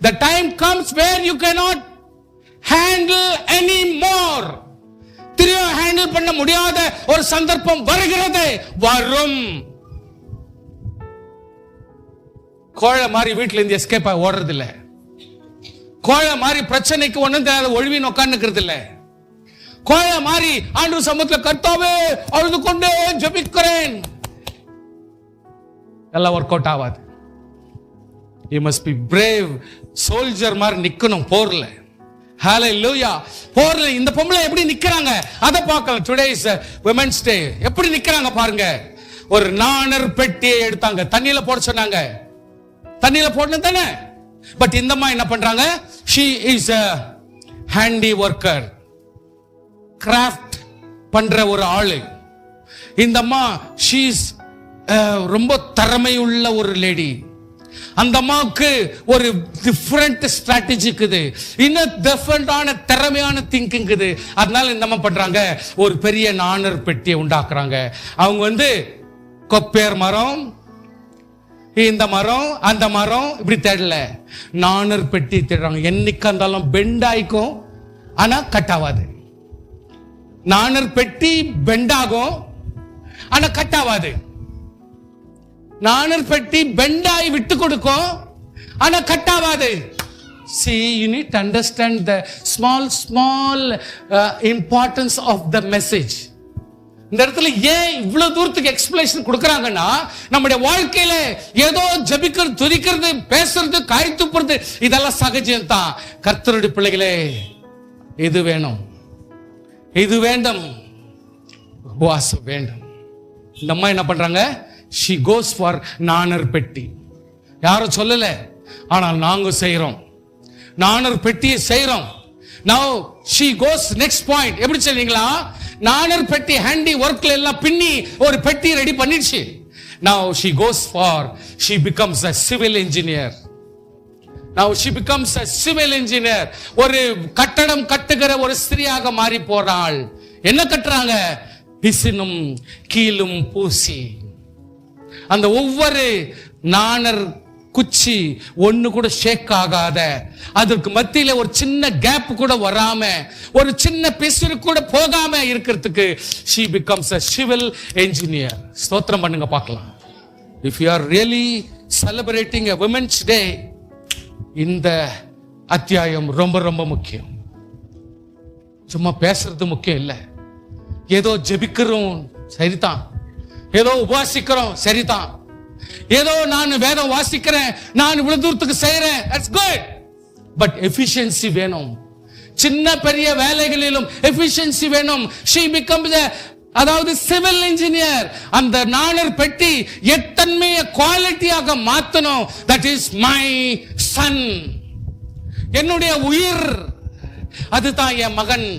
The time comes where you cannot handle any more. திரும்ப ஹேண்டில் பண்ண முடியாத ஒரு சந்தர்ப்பம் வருகிறது, வரும். கோழை மாதிரி வீட்டுல இருந்து எஸ்கேப் ஆகி ஓடுறது இல்ல. கோழை மாதிரி பிரச்சனைக்கு ஒண்ணும் தெரியாத ஒழுவின் உட்கார்ந்துக்கிறது இல்ல. கோழை மாறி ஆண்டவர் சமூகத்தில் கர்த்தாவே அழுது கொண்டே ஜெபிக்கிறேன், எல்லாம் ஒர்க் அவுட் ஆகாது. You must be brave soldier மாதிரி நிக்கணும் போர்ல. ஹalleluya. போர்ல இந்த பொம்பளை எப்படி நிக்கறாங்க அத பார்க்கலாம். Today is women's day. எப்படி நிக்கறாங்க பாருங்க. ஒரு நாணர் பெட்டியை எடுத்தாங்க, தண்ணியில போட சொன்னாங்க, தண்ணியில போடணும் தானே. பட் இந்த அம்மா என்ன பண்றாங்க, she is a handy worker, craft பண்ற ஒரு ஆளு. இந்த அம்மா she is ரொம்ப திறமையுள்ள ஒரு லேடி. அந்த அம்மாவுக்கு ஒரு டிஃபரெண்ட் ஸ்ட்ராட்டஜி இருக்குது, இன்னும் டிஃபரெண்டான திறமையான திங்கிங் இருக்குது. அதனால இந்த அம்மா பண்றாங்க, ஒரு பெரிய நாணர் பெட்டியை உண்டாக்குறாங்க. அவங்க கொப்பேர் மரம், இந்த மரம், அந்த மரம் இப்படி தேடல, நாணர் பெட்டி தேடுறாங்க. என்னைக்கு இருந்தாலும் பெண்ட் ஆயிக்கும், ஆனா கட் ஆகாது. நாணர் பெட்டி பெண்ட் ஆகும், ஆனா கட் ஆகாது. நாணர் பெட்டி பெண்டாய் விட்டு கொடுக்கும், ஆனா கட் ஆகாது. See, you need to understand the small importance of the message. இந்த இடத்துல ஏன் இவ்வளவு தூரத்துக்கு எக்ஸ்பிளேஷன் கொடுக்கறாங்கன்னா, நம்முடைய வாழ்க்கையில ஏதோ ஜெபிக்கிறது, துதிக்கிறது, பேசுறது, காய் துப்புறது இதெல்லாம் சகஜம் தான். கர்த்தருடைய பிள்ளைகளே, இது வேணும், இது வேண்டும், உபவாசம் வேண்டும். இந்த அம்மா என்ன பண்றாங்க, she goes for நாணர் பெட்டி. யாரும் சொல்லல, ஆனால் நாங்க செய்றோம், நாணர் பெட்டியை செய்றோம். now she goes next point. எப்படி சொல்றீங்களா, நாணர் பெட்டி ஹேண்டி ஒர்க்ல எல்லாம் பின்னி ஒரு பெட்டி ரெடி பண்ணிடுச்சு. now she goes for, she becomes a civil engineer. now she becomes a civil engineer. ஒரு கட்டடம் கட்டுகிற ஒரு ஸ்திரியாக மாறி போறாள். என்ன கட்டுறாங்க, பிசினும் கீழும் பூசி. அந்த ஒவ்வொரு நாணர் குச்சி ஒண்ணு கூட ஷேக் ஆகாத, அதற்கு மத்தியில ஒரு சின்ன கேப் கூட வராம, ஒரு சின்ன பிசுறு கூட போகாம இருக்கிறதுக்கு she becomes a civil engineer. ஸ்தோத்திரம் பண்ணுங்க பார்க்கலாம். if you are really celebrating a women's day, இந்த அத்தியாயம் ரொம்ப ரொம்ப முக்கியம். சும்மா பேசுறது முக்கியம் இல்ல, ஏதோ ஜெபிக்கிறோம் சரிதான், ஏதோ உபாசிக்கிறோம் சரிதான், ஏதோ நான் வேதம் வாசிக்கிறேன், நான் இவ்வளவு தூரத்துக்கு செய்யறேன், that's good. பட் எஃபிஷியன்சி வேணும். சின்ன பெரிய வேலைகளிலும் எஃபிஷியன்சி வேணும். she becomes a, அதாவது சிவில் இன்ஜினியர். அந்த நாணர் பெட்டி எத்தன்மையை குவாலிட்டியாக மாத்தணும். that is my son, என்னுடைய உயிர், அதுதான் என் மகன்.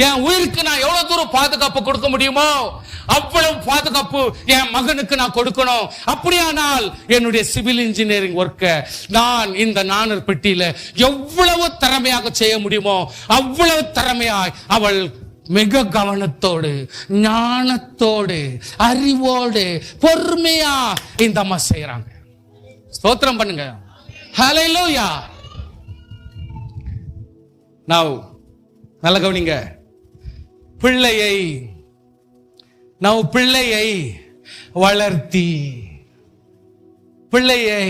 என் உயிருக்கு நான் எவ்வளவு தூரம் பாதுகாப்பு கொடுக்க முடியுமோ அவ்வளவு பாதுகாப்பு என் மகனுக்கு நான் கொடுக்கணும். அப்படியானால் என்னுடைய சிவில் இன்ஜினியரிங் ஒர்க்க நான் இந்த நாணர் பெட்டியில எவ்வளவு திறமையாக செய்ய முடியுமோ அவ்வளவு திறமையாய் அவள் மிக கவனத்தோடு, ஞானத்தோடு, அறிவோடு, பொறுமையா இந்த அம்மா செய்யறாங்க. ஸ்தோத்திரம் பண்ணுங்க. ஹல்லேலூயா. now நல்ல கவனிங்க, பிள்ளையை வளர்த்தி, பிள்ளையை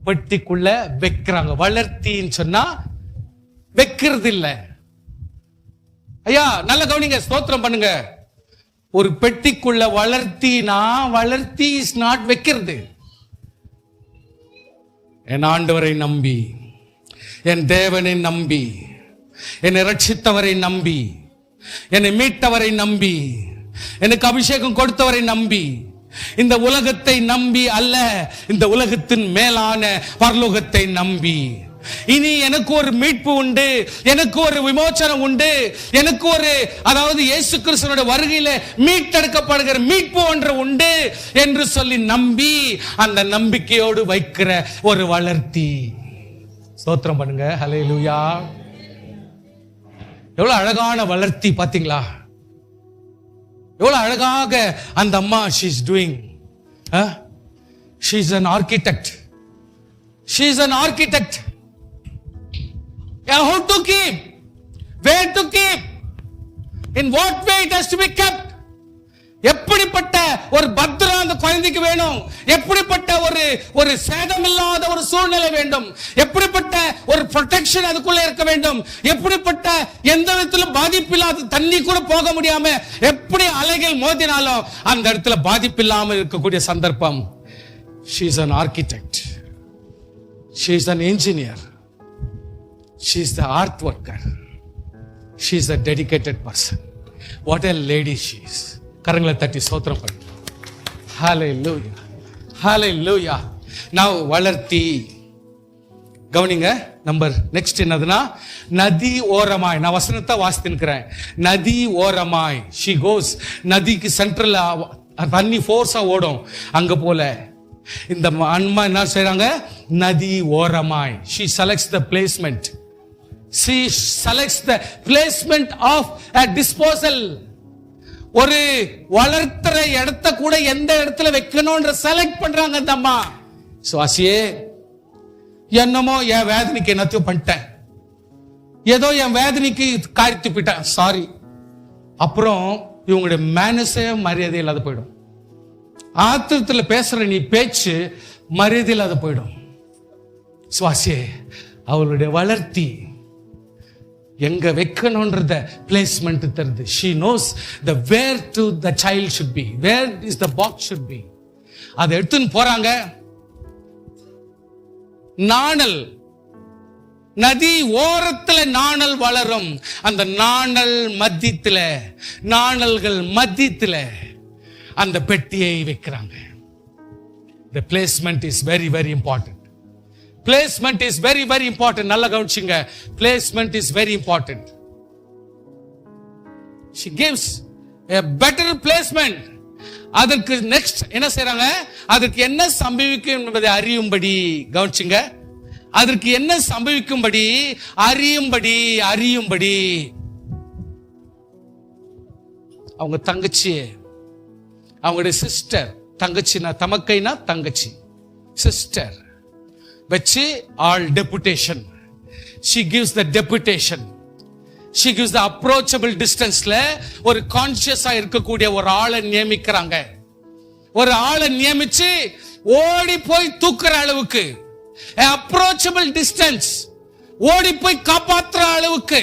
பெட்டிக்குள்ள வைக்கிறாங்க. வளர்த்தின்னு சொன்னா வைக்கிறது இல்ல. ஐயா நல்ல கவனிங்க, ஸ்தோத்திரம் பண்ணுங்க. ஒரு பெட்டிக்குள்ள வளர்த்தினா, வளர்த்தி இஸ் நாட் வைக்கிறது. என் ஆண்டவரை நம்பி, என் தேவனை நம்பி, என்னை ரட்சித்தவரை நம்பி, என்னை மீட்டவரை நம்பி, எனக்கு அபிஷேகம் கொடுத்தவரை நம்பி, இந்த உலகத்தை நம்பி அல்ல, இந்த உலகத்தின் மேலான பரலோகத்தை நம்பி, இனி எனக்கு ஒரு மீட்பு உண்டு, எனக்கு ஒரு விமோசனம் உண்டு, எனக்கு ஒரு, அதாவது இயேசு கிறிஸ்துவினுடைய வருகையில மீட்டெடுக்கப்படுகிற மீட்பு ஒன்று உண்டு என்று சொல்லி நம்பி, அந்த நம்பிக்கையோடு வைக்கிற ஒரு வளர்த்தி. ஸ்தோத்திரம் பண்ணுங்க. ஹல்லேலூயா. எவ்வளவு அழகான வளர்த்தி பாத்தீங்களா, எவ்வளவு அழகாக அந்த அம்மா she is doing. she is an architect. she is an architect. how to keep, where to keep, in what way it has to be kept, எப்படிப்பட்ட ஒரு பத்திரம் அந்த குழந்தைக்கு வேணும், எப்படிப்பட்ட ஒரு சேதமில்லாத ஒரு சூழ்நிலை வேண்டும், எப்படிப்பட்ட ஒரு ப்ரொடெக்ஷன் அதுக்குள்ள இருக்க வேண்டும், எப்படிப்பட்ட எந்த விதத்திலும் பாதிப்பில்லாத தண்ணி கூட போக முடியாம எப்படி அலைகள் மோதினாலும் அந்த இடத்துல பாதிப்பில்லாமல் இருக்கக்கூடிய சந்தர்ப்பம். She is an architect, she is an engineer, she is the art worker, she is a dedicated person. What a lady she is. கரங்களை தட்டி ஸ்தோத்திரம் பண்ணு. Hallelujah, hallelujah. Now வளர்த்தி கவனிங்க. நம்பர் நெக்ஸ்ட் என்னதுன்னா, நதி ஓரமாய். நான் வசனத்தை வாசித்திருக்கிறேன். நதி ஓரமாய் she goes. நதிக்கு சென்ட்ரல் தண்ணி ஃபோர்ஸா ஓடும். அங்க போல இந்த அம்மா என்ன செய்றாங்க, நதி ஓரமாய். she selects the placement, she selects the placement of a disposal. ஒரு வளர்த்துற இடத்தை கூட எந்த இடத்துல வைக்கணும்ன்ற செலக்ட் பண்றாங்க அந்த அம்மா. சுவாசியே, என்னமோ என் வேதனைக்கு என்னத்தையும் பண்ணிட்டேன், ஏதோ என் வேதனைக்கு காரித்து போயிட்டேன், சாரி. அப்புறம் இவங்களுடைய மேனஸே மரியாதை இல்லாத போயிடும். ஆத்திரத்துல பேசுற நீ பேச்சு மரியாதை இல்லாத போயிடும். சுவாசியே, அவளுடைய வளர்த்தி எங்க வைக்கணும்ன்றத பிளேஸ்மெண்ட் தருது. she knows the where to the child should be, where is the box should be. அதை எடுத்துன்னு போறாங்க. நாணல், நதி ஓரத்துல நாணல் வளரும். அந்த நாணல் மத்தியத்துல, நாணல்கள் மத்தியத்துல அந்த பெட்டியை வைக்கிறாங்க. the placement is very very important. Placement is very very important. நல்லா கவனிச்சுங்க. Placement is very important. She gives a better placement. அதற்கு நெக்ஸ்ட் என்ன செய்றாங்க, அதற்கு என்ன சம்பவிக்கும் என்பதை அறியும்படி கவனிச்சுங்க. அதற்கு என்ன சம்பவிக்கும்படி அறியும்படி அவங்க தங்கச்சி, அவங்களுடைய சிஸ்டர், தங்கச்சினா தமக்கைனா தங்கச்சி, சிஸ்டர் வச்சு all deputation. she gives the deputation, she gives the approachable distanceல ஒரு கான்ஷியஸா இருக்கக்கூடிய ஒரு ஆளை நியமிக்கிறாங்க. ஒரு ஆளை நியமிச்சு ஓடி போய் தூக்குற அளவுக்கு, approachable distance, ஓடி போய் காப்பாற்றுற அளவுக்கு,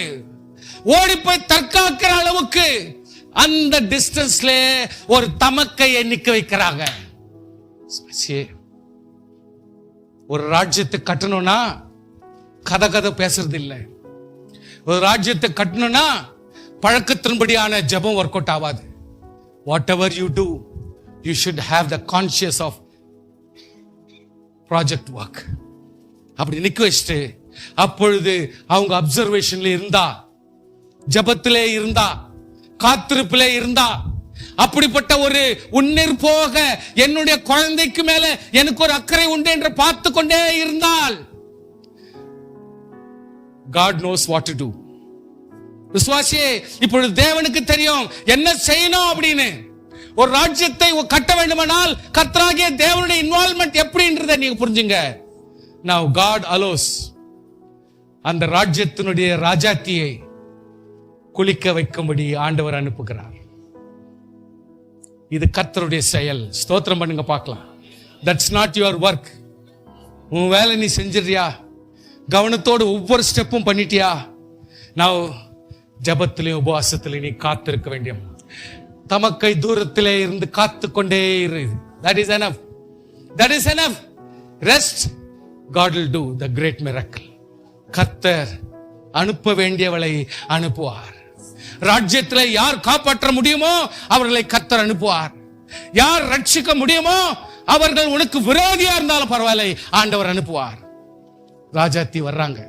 ஓடி போய் தற்காக்கிற அளவுக்கு அந்த டிஸ்டன்ஸ்ல ஒரு தமக்கையை நிக்க வைக்கிறாங்க. ஒரு ராஜ்யத்தை கட்டணும்னா கதை பேசுறது இல்லை. ஒரு ராஜ்யத்தை கட்டணும்னா பழக்கத்தின்படியான ஜெபம் ஒர்க் அவுட் ஆகாது. Whatever you do, you should have the conscious of project work. அப்படி நிக்க வச்சுட்டு அப்பொழுது அவங்க அப்சர்வேஷன்ல இருந்தா, ஜெபத்திலே இருந்தா, காத்திருப்பிலே இருந்தா, அப்படிப்பட்ட ஒரு உன்னிர் போக என்னுடைய குழந்தைக்கு மேல எனக்கு ஒரு அக்கறை உண்டு என்று பார்த்து கொண்டே இருந்தால், God knows what to do. விசுவாசியே, இப்பொழுது தேவனுக்கு தெரியும் என்ன செய்யணும் அப்படின்னு. ஒரு ராஜ்யத்தை கட்ட வேண்டுமானால் கர்த்தராகிய தேவனுடைய இன்வால்வ்மென்ட் எப்படின்றதை நீங்க புரிஞ்சுங்க. Now God allows அந்த ராஜ்யத்தினுடைய ராஜாத்தியை குளிக்க வைக்கும்படி ஆண்டவர் அனுப்புகிறார். இது கர்த்தருடைய செயல். ஸ்தோத்திரம் பண்ணுங்க பார்க்கலாம். That's not your work. உன் வேலை நீ செஞ்சிரியா, கவனத்தோடு ஒவ்வொரு ஸ்டெப்பும் பண்ணிட்டியா. நான் ஜபத்திலே உபவாசத்திலே நீ காத்திருக்க வேண்டிய, தமக்கை தூரத்திலே இருந்து காத்து கொண்டே இரு. That is enough. That is enough. Rest. God will do the great miracle. கர்த்தர் அனுப்ப வேண்டியவளை அனுப்புவார். ராஜ்யத்தில் யார் காப்பாற்ற முடியுமோ அவர்களை கர்த்தர் அனுப்புவார். யார் ரட்சிக்க முடியுமோ அவர்கள் உனக்கு விரோதியா இருந்தாலும் பரவாயில்லை, ஆண்டவர் அனுப்புவார். ராஜாத்தி வர்றாங்க.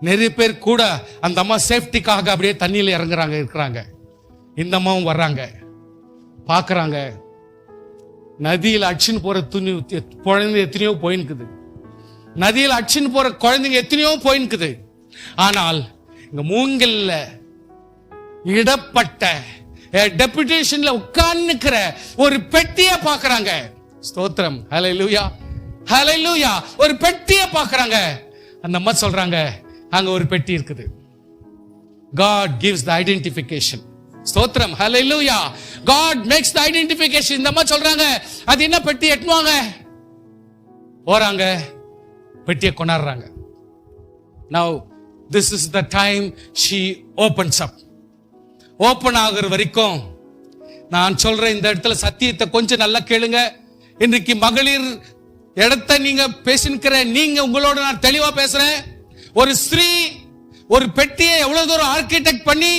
நிறைய பேர் கூட அந்த அம்மா சேஃப்டிக்காக அப்படியே தண்ணியில இறங்குறாங்க இருக்கிறாங்க. இந்த அம்மாவும் வர்றாங்க, பாக்குறாங்க. நதியில் அடிச்சுன்னு போற துணி குழந்தை எத்தனையோ போயின்னுக்குது. நதியில் அடிச்சுன்னு போற குழந்தைங்க எத்தனையோ போயின்னுக்குது. ஆனால் இங்க மூங்கல்ல இடப்பட்ட டெபுடேஷன்ல உட்கார்ந்துக்கிற ஒரு பெட்டியை பாக்குறாங்க. ஸ்தோத்திரம். ஹல்லேலூயா, ஹல்லேலூயா. ஒரு பெட்டியை பாக்குறாங்க. அந்த அம்மா சொல்றாங்க, அங்க ஒரு பெட்டி இருக்குது. God gives the identification. ஸ்தோத்திரம். ஹல்லேலூயா. God makes the identification. இந்த அம்மா சொல்றாங்க, அது என்ன பெட்டி எட்டுவாங்க, போறாங்க, பெட்டியை கொண்டாடுறாங்க. Now this is the time she opens up. Open ஆகுற வரைக்கும் நான் சொல்றேன், இந்த இடத்துல சத்தியத்தை கொஞ்சம் நல்லா கேளுங்க. இன்றைக்கு மகளிர் இடத்தை நீங்க பேசிக்கிற நீங்க, உங்களோட நான் தெளிவா பேசுறேன். ஒரு ஸ்திரீ ஒரு பெட்டியை எவ்வளவு தூரம் ஆர்கிடெக்ட் பண்ணி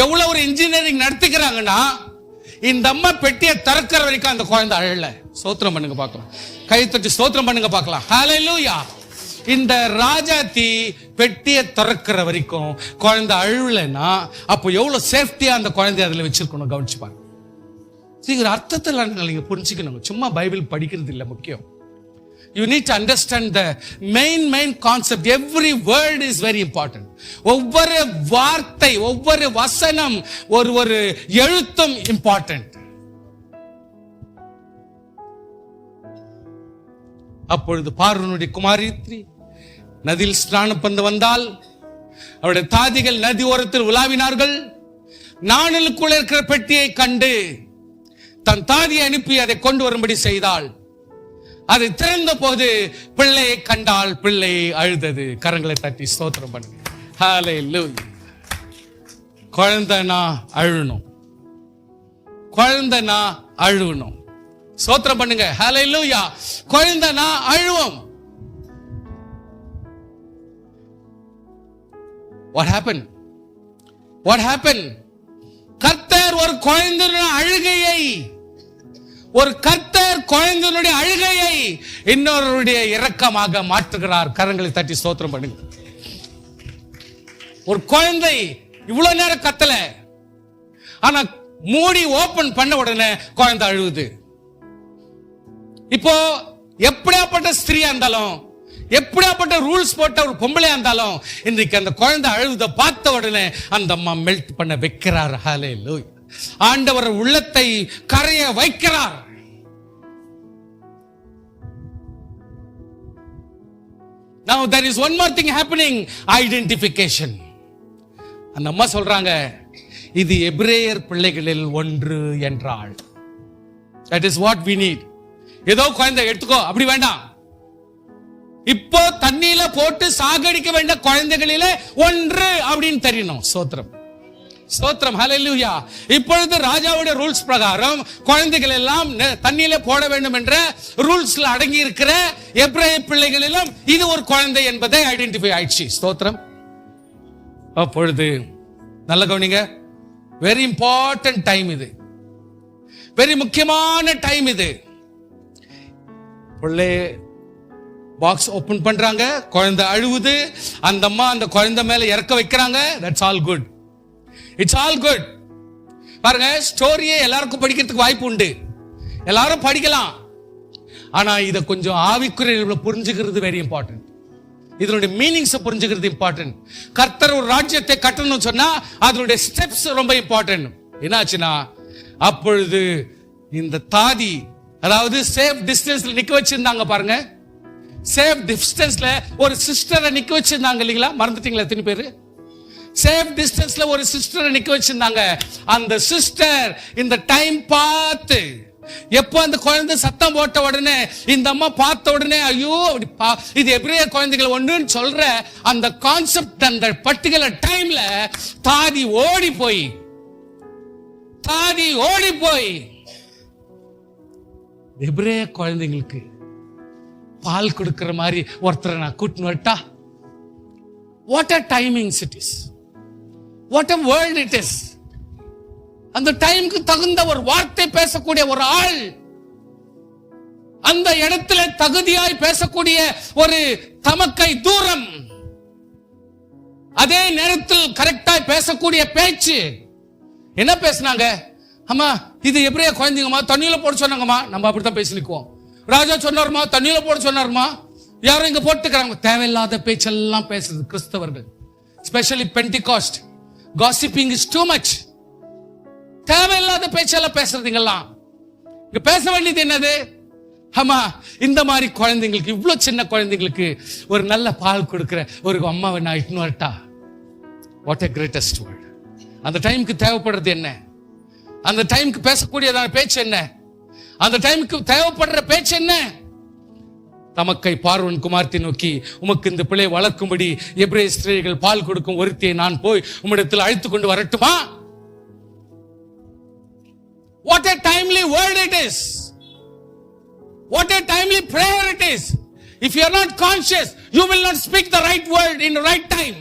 எவ்வளவு ஒரு இன்ஜினியரிங் நடத்திக்கிறாங்கன்னா, இந்த அம்மா பெட்டியை திறக்கிற வரைக்கும் அந்த குழந்தை அழல. ஸ்தோத்திரம் பண்ணுங்க பார்க்கலாம், கை தட்டி ஸ்தோத்திரம் பண்ணுங்க பார்க்கலாம். ஹல்லேலூயா. இந்த ராஜாத்தி பெட்டியை திறக்கிற வரைக்கும் குழந்தை அழுவலைன்னா அப்போ எவ்வளவு சேஃப்டியா அந்த குழந்தைய அதுல வச்சிருக்கணும், கவனிச்சு பாருங்க. சீக்கிரம் அர்த்தத்தில் நீங்க புரிஞ்சுக்கணும், சும்மா பைபிள் படிக்கிறது இல்லை முக்கியம். You need to understand the main concept. Every word is very important. ஒவ்வொரு வார்த்தை, ஒவ்வொரு வசனம், ஒரு எழுத்தும் important. அப்பொழுது பார்வோனுடைய குமாரத்தி நதியில் ஸ்நானம் பண்ண வந்தால், அவருடைய தாதிகள் நதி ஓரத்தில் உலாவினார்கள். நாணலுக்குள்ள இருக்கிற பெட்டியை கண்டு தன் தாதியை அனுப்பி அதை கொண்டு வரும்படி செய்தாள். அதை திறந்த போது பிள்ளையை கண்டால், பிள்ளை அழுதது. கரங்களை தட்டி ஸ்தோத்திரம் பண்ணுங்க. ஹல்லேலூயா. குழந்தைனா அழுணும், குழந்தைனா அழுவணும். ஸ்தோத்திரம் பண்ணுங்க. ஹல்லேலூயா. குழந்தைனா அழுவோம். What happened? What happened? கர்த்தர் ஒரு குழந்தையுடைய அழுகையை, ஒரு கர்த்தர் குழந்தையுடைய அழுகையை இன்னொருடைய இரக்கமாக மாற்றுகிறார். கரங்களை தட்டி ஸ்தோத்திரம் பண்ணுங்க. ஒரு குழந்தை இவ்வளவு நேரம் கத்தல, ஆனா மூடி ஓபன் பண்ண உடனே குழந்தை அழுகுது. இப்போ எப்படியாப்பட்ட ஸ்திரியா இருந்தாலும், எப்படியாப்பட்ட ரூல்ஸ் போட்ட ஒரு பொம்பளையா இருந்தாலும், இன்றைக்கு அந்த குழந்தை அழுகுத பார்த்த உடனே அந்த அம்மா மெல்ட் பண்ண வைக்கிறார். ஹல்லேலூயா. ஆண்டவர் உள்ளத்தை கரைய வைக்கிறார். Now there is one more thing happening, identification. அந்த அம்மா சொல்றாங்க, இது எபிரேயர் பிள்ளைகளில் ஒன்று என்றாள். That is what we need. ஏதோ குழந்தை எடுத்துக்கோ அப்படி வேண்டாம். இப்போ தண்ணியில போட்டு சாகடிக்க வேண்டிய குழந்தைகளிலே ஒன்று அப்படின்னு தெரியணும். ஸ்தோத்திரம், ஸ்தோத்திரம். ஹல்லேலூயா. இப்பொழுது ராஜாவுடைய ரூல்ஸ் பிரகாரம் குழந்தைகள் எல்லாம் தண்ணியில போட வேண்டும் என்ற ரூல்ஸ்ல அடங்கி இருக்கிற எபிரேய பிள்ளைகளிலும் இது ஒரு குழந்தை என்பதை ஐடென்டிஃபை ஆயிடுச்சு. ஸ்தோத்திரம். அப்பொழுது நல்ல கவனிங்க, வெரி இம்பார்ட்டன்ட் டைம் இது, வெரி முக்கியமான டைம் இது. பிள்ளை பாக்ஸ் ஓபன் பண்றாங்க, குழந்தை அழுவுது, அந்த அம்மா அந்த குழந்தை மேல இறக்க வைக்கிறாங்க. That's all good, it's all good. பாருங்க, ஸ்டோரியே எல்லாருக்கும் படிக்கிறதுக்கு வாய்ப்பு உண்டு, எல்லாரும் படிக்கலாம். ஆனா இதை கொஞ்சம் ஆவிக்குரிய புரிஞ்சுக்கிறது வெரி இம்பார்ட்டன்ட். இதனுடைய மீனிங்ஸ் புரிஞ்சுக்கிறது இம்பார்ட்டன்ட். கர்த்தர் ஒரு ராஜ்யத்தை கட்டணும்னு சொன்னா அதனுடைய ஸ்டெப்ஸ் ரொம்ப இம்பார்ட்டன்ட். என்னாச்சுன்னா, அப்பொழுது இந்த தாதி, அதாவது சேஃப் டிஸ்டன்ஸ்ல நிக்க வச்சிருந்தாங்க. பாருங்க, சேஃப் டிஸ்டன்ஸ்ல ஒரு சிஸ்டரை நிக்க வச்சிருந்தாங்க இல்லீங்களா? மறந்துட்டீங்களா? எத்தனை பேரு சேஃப் டிஸ்டன்ஸ்ல ஒரு சிஸ்டரை நிக்க வச்சிருந்தாங்க. அந்த சிஸ்டர் இந்த டைம் பார்த்து, எப்போ அந்த குழந்தை சத்தம் போட்ட உடனே இந்த அம்மா பார்த்த உடனே, ஐயோ இது எபிரேய குழந்தைகள் ஒண்ணுன்னு சொல்ற அந்த கான்செப்ட், அந்த பர்டிகுலர் டைம்ல தாதி ஓடி போய் எபிரேய குழந்தைங்களுக்கு பால் கொடுக்கிற மாதிரி ஒருத்தரை நான் கூட்டின்னு வரட்டா? What a timings it is, what a world it is. அந்த டைமுக்கு தகுந்த ஒரு வார்த்தை பேசக்கூடிய ஒரு ஆள், அந்த இடத்துல தகுதியாய் பேசக்கூடிய ஒரு தமக்கை தூரம், அதே நேரத்தில் கரெக்டாய் பேசக்கூடிய பேச்சு. என்ன பேசினாங்க? அம்மா இது எபிரேய குழந்தைங்கம்மா, தண்ணியில போட சொன்னாங்கம்மா. நம்ம அப்படித்தான் பேசி நிக்குவோம். ராஜா சொன்னாருமா, தண்ணியில போட சொன்னாருமா. யாரும் இங்க போட்டுக்கிறாங்க. தேவையில்லாத பேச்செல்லாம் பேசுறது கிறிஸ்தவர்கள், specially Pentecost. gossiping is too much. தேவையில்லாத பேச்செல்லாம் பேசுறதுங்கெல்லாம். இங்க பேச வேண்டியது என்னது? ஆமா, இந்த மாதிரி குழந்தைங்களுக்கு, இவ்வளவு சின்ன குழந்தைங்களுக்கு ஒரு நல்ல பால் கொடுக்கிற ஒரு அம்மாவை நான் இட்டுன்னு வரட்டா? What a greatest word. அந்த டைமுக்கு தேவைப்படுறது என்ன? அந்த டைமுக்கு பேசக்கூடியதான பேச்சு என்ன? அந்த டைமுக்கு தேவைப்படுற பேச்சு என்ன? தமக்கை பார்வோன் குமார்த்தி நோக்கி, உமக்கு இந்த பிள்ளை வளர்க்கும்படி எபிரேய ஸ்திரீகள் பால் கொடுக்கும் ஒருத்தியை நான் போய் உம்மிடத்தில் அழைத்து கொண்டு வரட்டுமா? What a timely word it is. What a timely prayer it is. If you are not conscious, you will not speak the right word in the right time.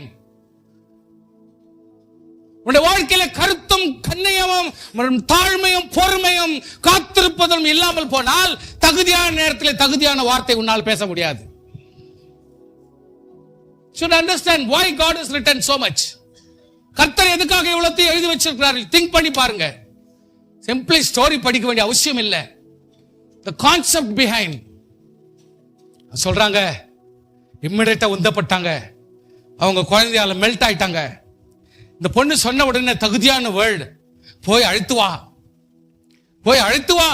உன்னுடைய வாழ்க்கையில கருத்தும் கண்ணியமும் தாழ்மையும் பொறுமையும் காத்திருப்பதும் இல்லாமல் போனால் தகுதியான நேரத்தில் தகுதியான வார்த்தை உன்னால் பேச முடியாது. Should understand why God has written so much. கர்த்தர் எதுக்காக இவ்வளவு எழுதி வச்சிருக்கிறார்? திங்க் பண்ணி பாருங்க. சிம்பிளி ஸ்டோரி படிக்க வேண்டிய அவசியம் இல்லை. The concept behind. சொல்றாங்க, இம்மிடியேட்டா உந்தப்பட்டாங்க, அவங்க குழந்தையால மெல்ட் ஆயிட்டாங்க. இந்த பொண்ணு சொன்ன உடனே தகுதியான வேர்டு, போய் அழைத்து வா, போய் அழைத்து வா.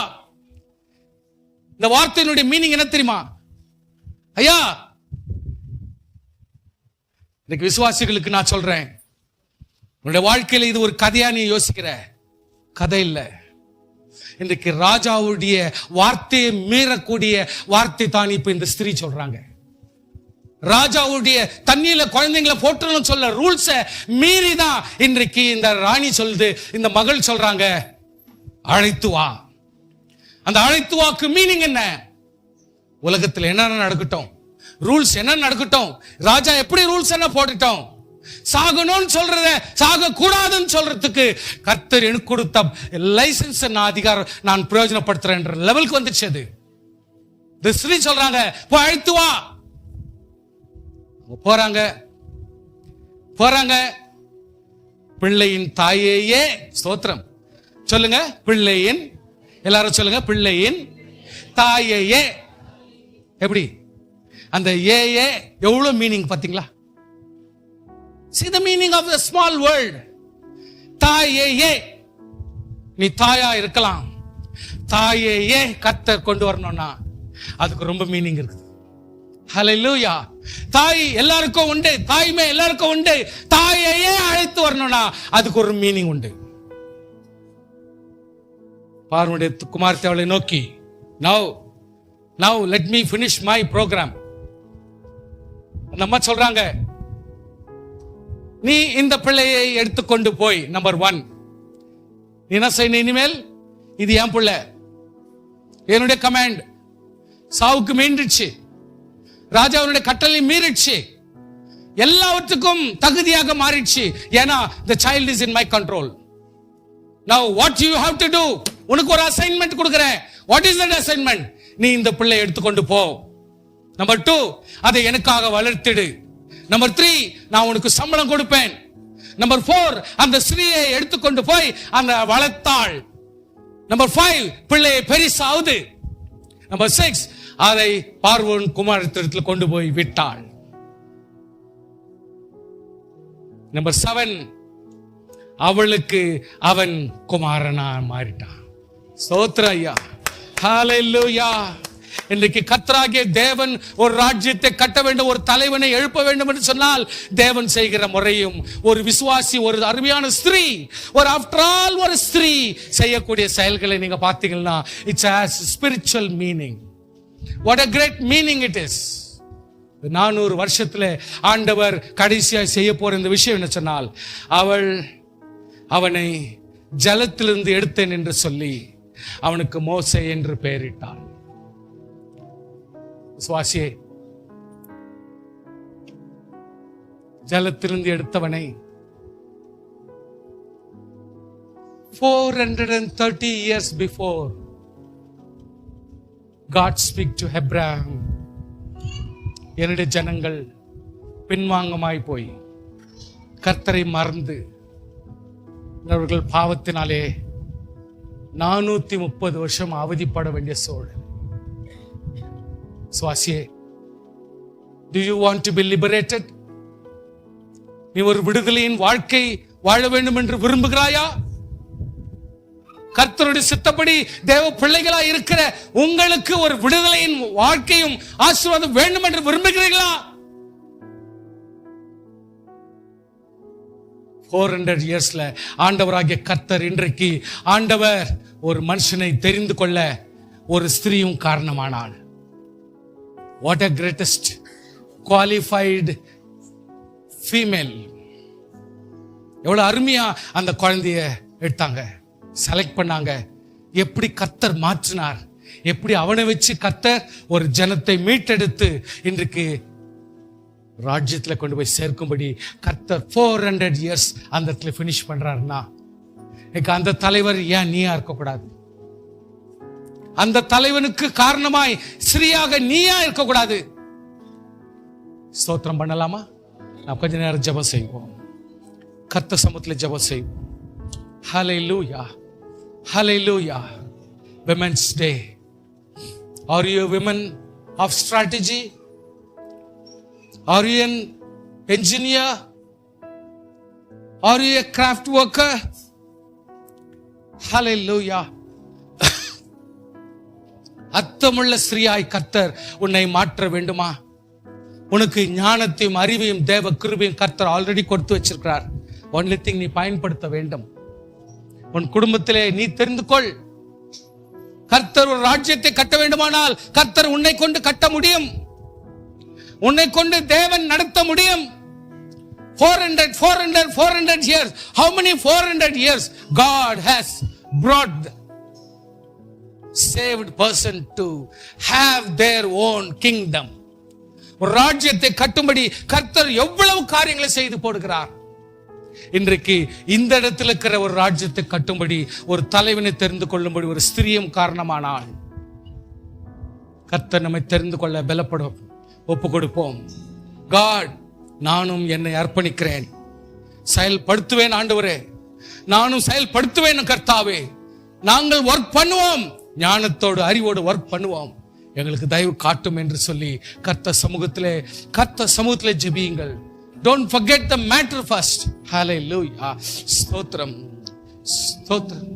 இந்த வார்த்தையினுடைய மீனிங் என்ன தெரியுமா? ஐயா, இன்னைக்கு விசுவாசிகளுக்கு நான் சொல்றேன், உன்னுடைய வாழ்க்கையில இது ஒரு கதையா நீ யோசிக்கிற கதை இல்லை. இன்றைக்கு ராஜாவுடைய வார்த்தையை மீறக்கூடிய வார்த்தை தான் இப்ப இந்த ஸ்திரீ சொல்றாங்க. ராஜாவுடைய தண்ணியில குழந்தைங்களை போட்டுன்னு சொல்ல ரூல்ஸை மீறிதான் இன்றைக்கு இந்த ராணி சொல்லுது, இந்த மகள் சொல்றாங்க, அழைத்து வா. அந்த அழைத்து வாக்கு மீனிங் என்ன? உலகத்தில் என்ன நடக்கட்டும், ரூல்ஸ் என்ன நடக்கட்டும், ராஜா எப்படி ரூல்ஸ் என்ன போட்டுட்டோம், சாகணும்னு சொல்றத சாக கூடாதுன்னு சொல்றதுக்கு கர்த்தர் எனக்கு கொடுத்த லைசன்ஸ் நான் அதிகாரம் நான் பிரயோஜனப்படுத்துறேன் லெவலுக்கு வந்துச்சு. அது இந்த ஸ்திரீ சொல்றாங்க, போய் அழைத்து வா. போறாங்க போறாங்க. பிள்ளையின் தாயேயே ஸ்தோத்திரம் சொல்லுங்க. பிள்ளையின், எல்லாரும் சொல்லுங்க, பிள்ளையின் தாயேயே. எப்படி அந்த ஏயே எவ்வளவு மீனிங் பாத்தீங்களா? See the meaning of the small word. தாயேயே, நீ தாயா இருக்கலாம். தாயேயே கர்த்தர் கொண்டு வரணும்னா அதுக்கு ரொம்ப மீனிங் இருக்குது. ஹல்லேலூயா. தாய் எல்லாருக்கும் உண்டு, தாய்மை எல்லாருக்கும் உண்டு. தாயையே அழைத்து வரணும்னா அதுக்கு ஒரு மீனிங் உண்டு. பார்வனுடைய குமார்த்தி அவளை நோக்கி, now let me finish my program. அந்த அம்மா சொல்றாங்க, நீ இந்த பிள்ளையை எடுத்துக்கொண்டு போய், நம்பர் 1 நீ என்ன செய்யணும், இனிமேல் இது என் பிள்ளை, என்னுடைய கமாண்ட். சாவுக்கு மீண்டுச்சு, ராஜாவுடைய கட்டளை மீறிடுச்சு, எல்லாவற்றுக்கும் தகுதியாக மாறிடுச்சு. ஏன்னா the child is in my control. Now what you have to do, உனக்கு ஒரு அசைன்மெண்ட் கொடுக்கிறேன். What is that assignment? நீ இந்த பிள்ளை எடுத்துக்கொண்டு போ. நம்பர் 2, அதை எனக்காக வளர்த்திடு. நம்பர் 3, நான் உனக்கு சம்பளம் கொடுப்பேன். நம்பர் 4, அந்த ஸ்திரீயை எடுத்துக்கொண்டு போய் அந்த வளர்த்தாள். நம்பர் 5, பிள்ளையை பெரிசாவுது. நம்பர் 6, அதை பார்வோன் குமாரத்திடத்தில் கொண்டு போய் விட்டாள். நம்பர் 7, அவளுக்கு அவன் குமாரனா மாறிட்டான். ஸ்தோத்திரம் ஐயா, ஹல்லேலூயா. இன்றைக்கு கர்த்தராகிய தேவன் ஒரு ராஜ்யத்தை கட்ட வேண்டும், ஒரு தலைவனை எழுப்ப வேண்டும் என்று சொன்னால் தேவன் செய்கிற முறையும், ஒரு விசுவாசி, ஒரு அருமையான ஸ்திரீ, ஒரு ஆஃப்டர் ஆல் ஒரு ஸ்திரீ செய்யக்கூடிய செயல்களை நீங்க பார்த்தீங்கன்னா it's has spiritual meaning. What a great meaning it is. 400 வருஷத்துல ஆண்டவர் கடைசியா செய்ய போற இந்த விஷயம் என்ன சொன்னால், அவனை ஜலத்திலிருந்து எடுத்தேன் என்று சொல்லி அவனுக்கு மோசே என்று பெயரிட்டார். சுவாசியே, ஜலத்திலிருந்து எடுத்தவனை 430 years before God speak to Abraham, என்னுடைய ஜனங்கள் பின்வாங்கமாய் போய் கர்த்தரை மறந்து அவர்கள் பாவத்தினாலே 430 வருஷம் அவதிப்பட வேண்டிய சூழல். சுவாசியே, do you want to be liberated? நீ ஒரு விடுதலையின் வாழ்க்கை வாழ வேண்டும் என்று விரும்புகிறாயா? கர்த்தருடைய சித்தப்படி தேவ பிள்ளைகளா இருக்கிற உங்களுக்கு ஒரு விடுதலையின் வாழ்க்கையும் ஆசீர்வாதம் வேண்டும் என்று விரும்புகிறீர்களா? 400 இயர்ஸ்ல ஆண்டவராகிய கர்த்தர் இன்றைக்கு ஆண்டவர் ஒரு மனுஷனை தெரிந்து கொள்ள ஒரு ஸ்திரீயும் காரணமானாள். What a greatest qualified female. எவ்வளவு அருமையா அந்த குழந்தைய எடுத்தாங்க, செலக்ட் பண்ணாங்க. எப்படி கர்த்தர் மாற்றினார், எப்படி அவனை வச்சு கர்த்தர் ஒரு ஜனத்தை மீட்டெடுத்து இன்றைக்கு ராஜ்யத்துல கொண்டு போய் சேர்க்கும்படி கர்த்தர் 400 இயர்ஸ் அந்த இடத்துல பினிஷ் பண்றாருன்னா, அந்த தலைவர் ஏன் நீயா இருக்கக்கூடாது? அந்த தலைவனுக்கு காரணமாய் ஸ்ரீயாக நீயா இருக்கக்கூடாது? ஸ்தோத்திரம் பண்ணலாமா? நான் கொஞ்ச நேரம் ஜெபம் செய்வோம், கர்த்தர் சமூகத்தில் ஜெபம் செய்வோம். ஹல்லேலூயா, ஹல்லேலூயா. Women's Day. Are you a woman of strategy? Are you an engineer? Are you a craft worker? Hallelujah. அர்த்தமுள்ள ஸ்திரீயாய் கர்த்தர் உன்னை மாற்ற வேண்டுமா? உனக்கு ஞானத்தையும் அறிவையும் தேவ கிருபையும் கர்த்தர் ஆல்ரெடி கொடுத்து வச்சிருக்கிறார். ஒன்லி திங் நீ பயன்படுத்த வேண்டும். உன் குடும்பத்திலே நீ தெரிந்து கொள். கர்த்தர் ஒரு ராஜ்யத்தை கட்ட வேண்டுமானால் கர்த்தர் உன்னை கொண்டு கட்ட முடியும். உன்னை கொண்டு தேவன் நடத்த முடியும். 400 years. How many 400 years God has brought saved person to have their own kingdom. ஒரு ராஜ்யத்தை கட்டும்படி கர்த்தர் எவ்வளவு காரியங்களை செய்து போடுகிறார். இன்றைக்கு இந்த இடத்துல இருக்கிற ஒரு ராஜ்யத்தை கட்டும்படி ஒரு தலைவனை தெரிந்து கொள்ளும்படி ஒரு ஸ்திரியும் காரணமானால் கர்த்தர் நம்மை தெரிந்து கொள்ள பலப்படும். ஒப்பு கொடுப்போம். காட், நானும் என்னை அர்ப்பணிக்கிறேன், செயல்படுத்துவேன் ஆண்டவரே, நானும் செயல்படுத்துவேன் கர்த்தாவே. நாங்கள் ஒர்க் பண்ணுவோம், ஞானத்தோடு அறிவோடு ஒர்க் பண்ணுவோம், எங்களுக்கு தயவு காட்டும் என்று சொல்லி கர்த்தர் சமூகத்திலே ஜெபியுங்கள். Don't forget the matter first. Hallelujah. ஸ்தோத்திரம், ஸ்தோத்திரம்.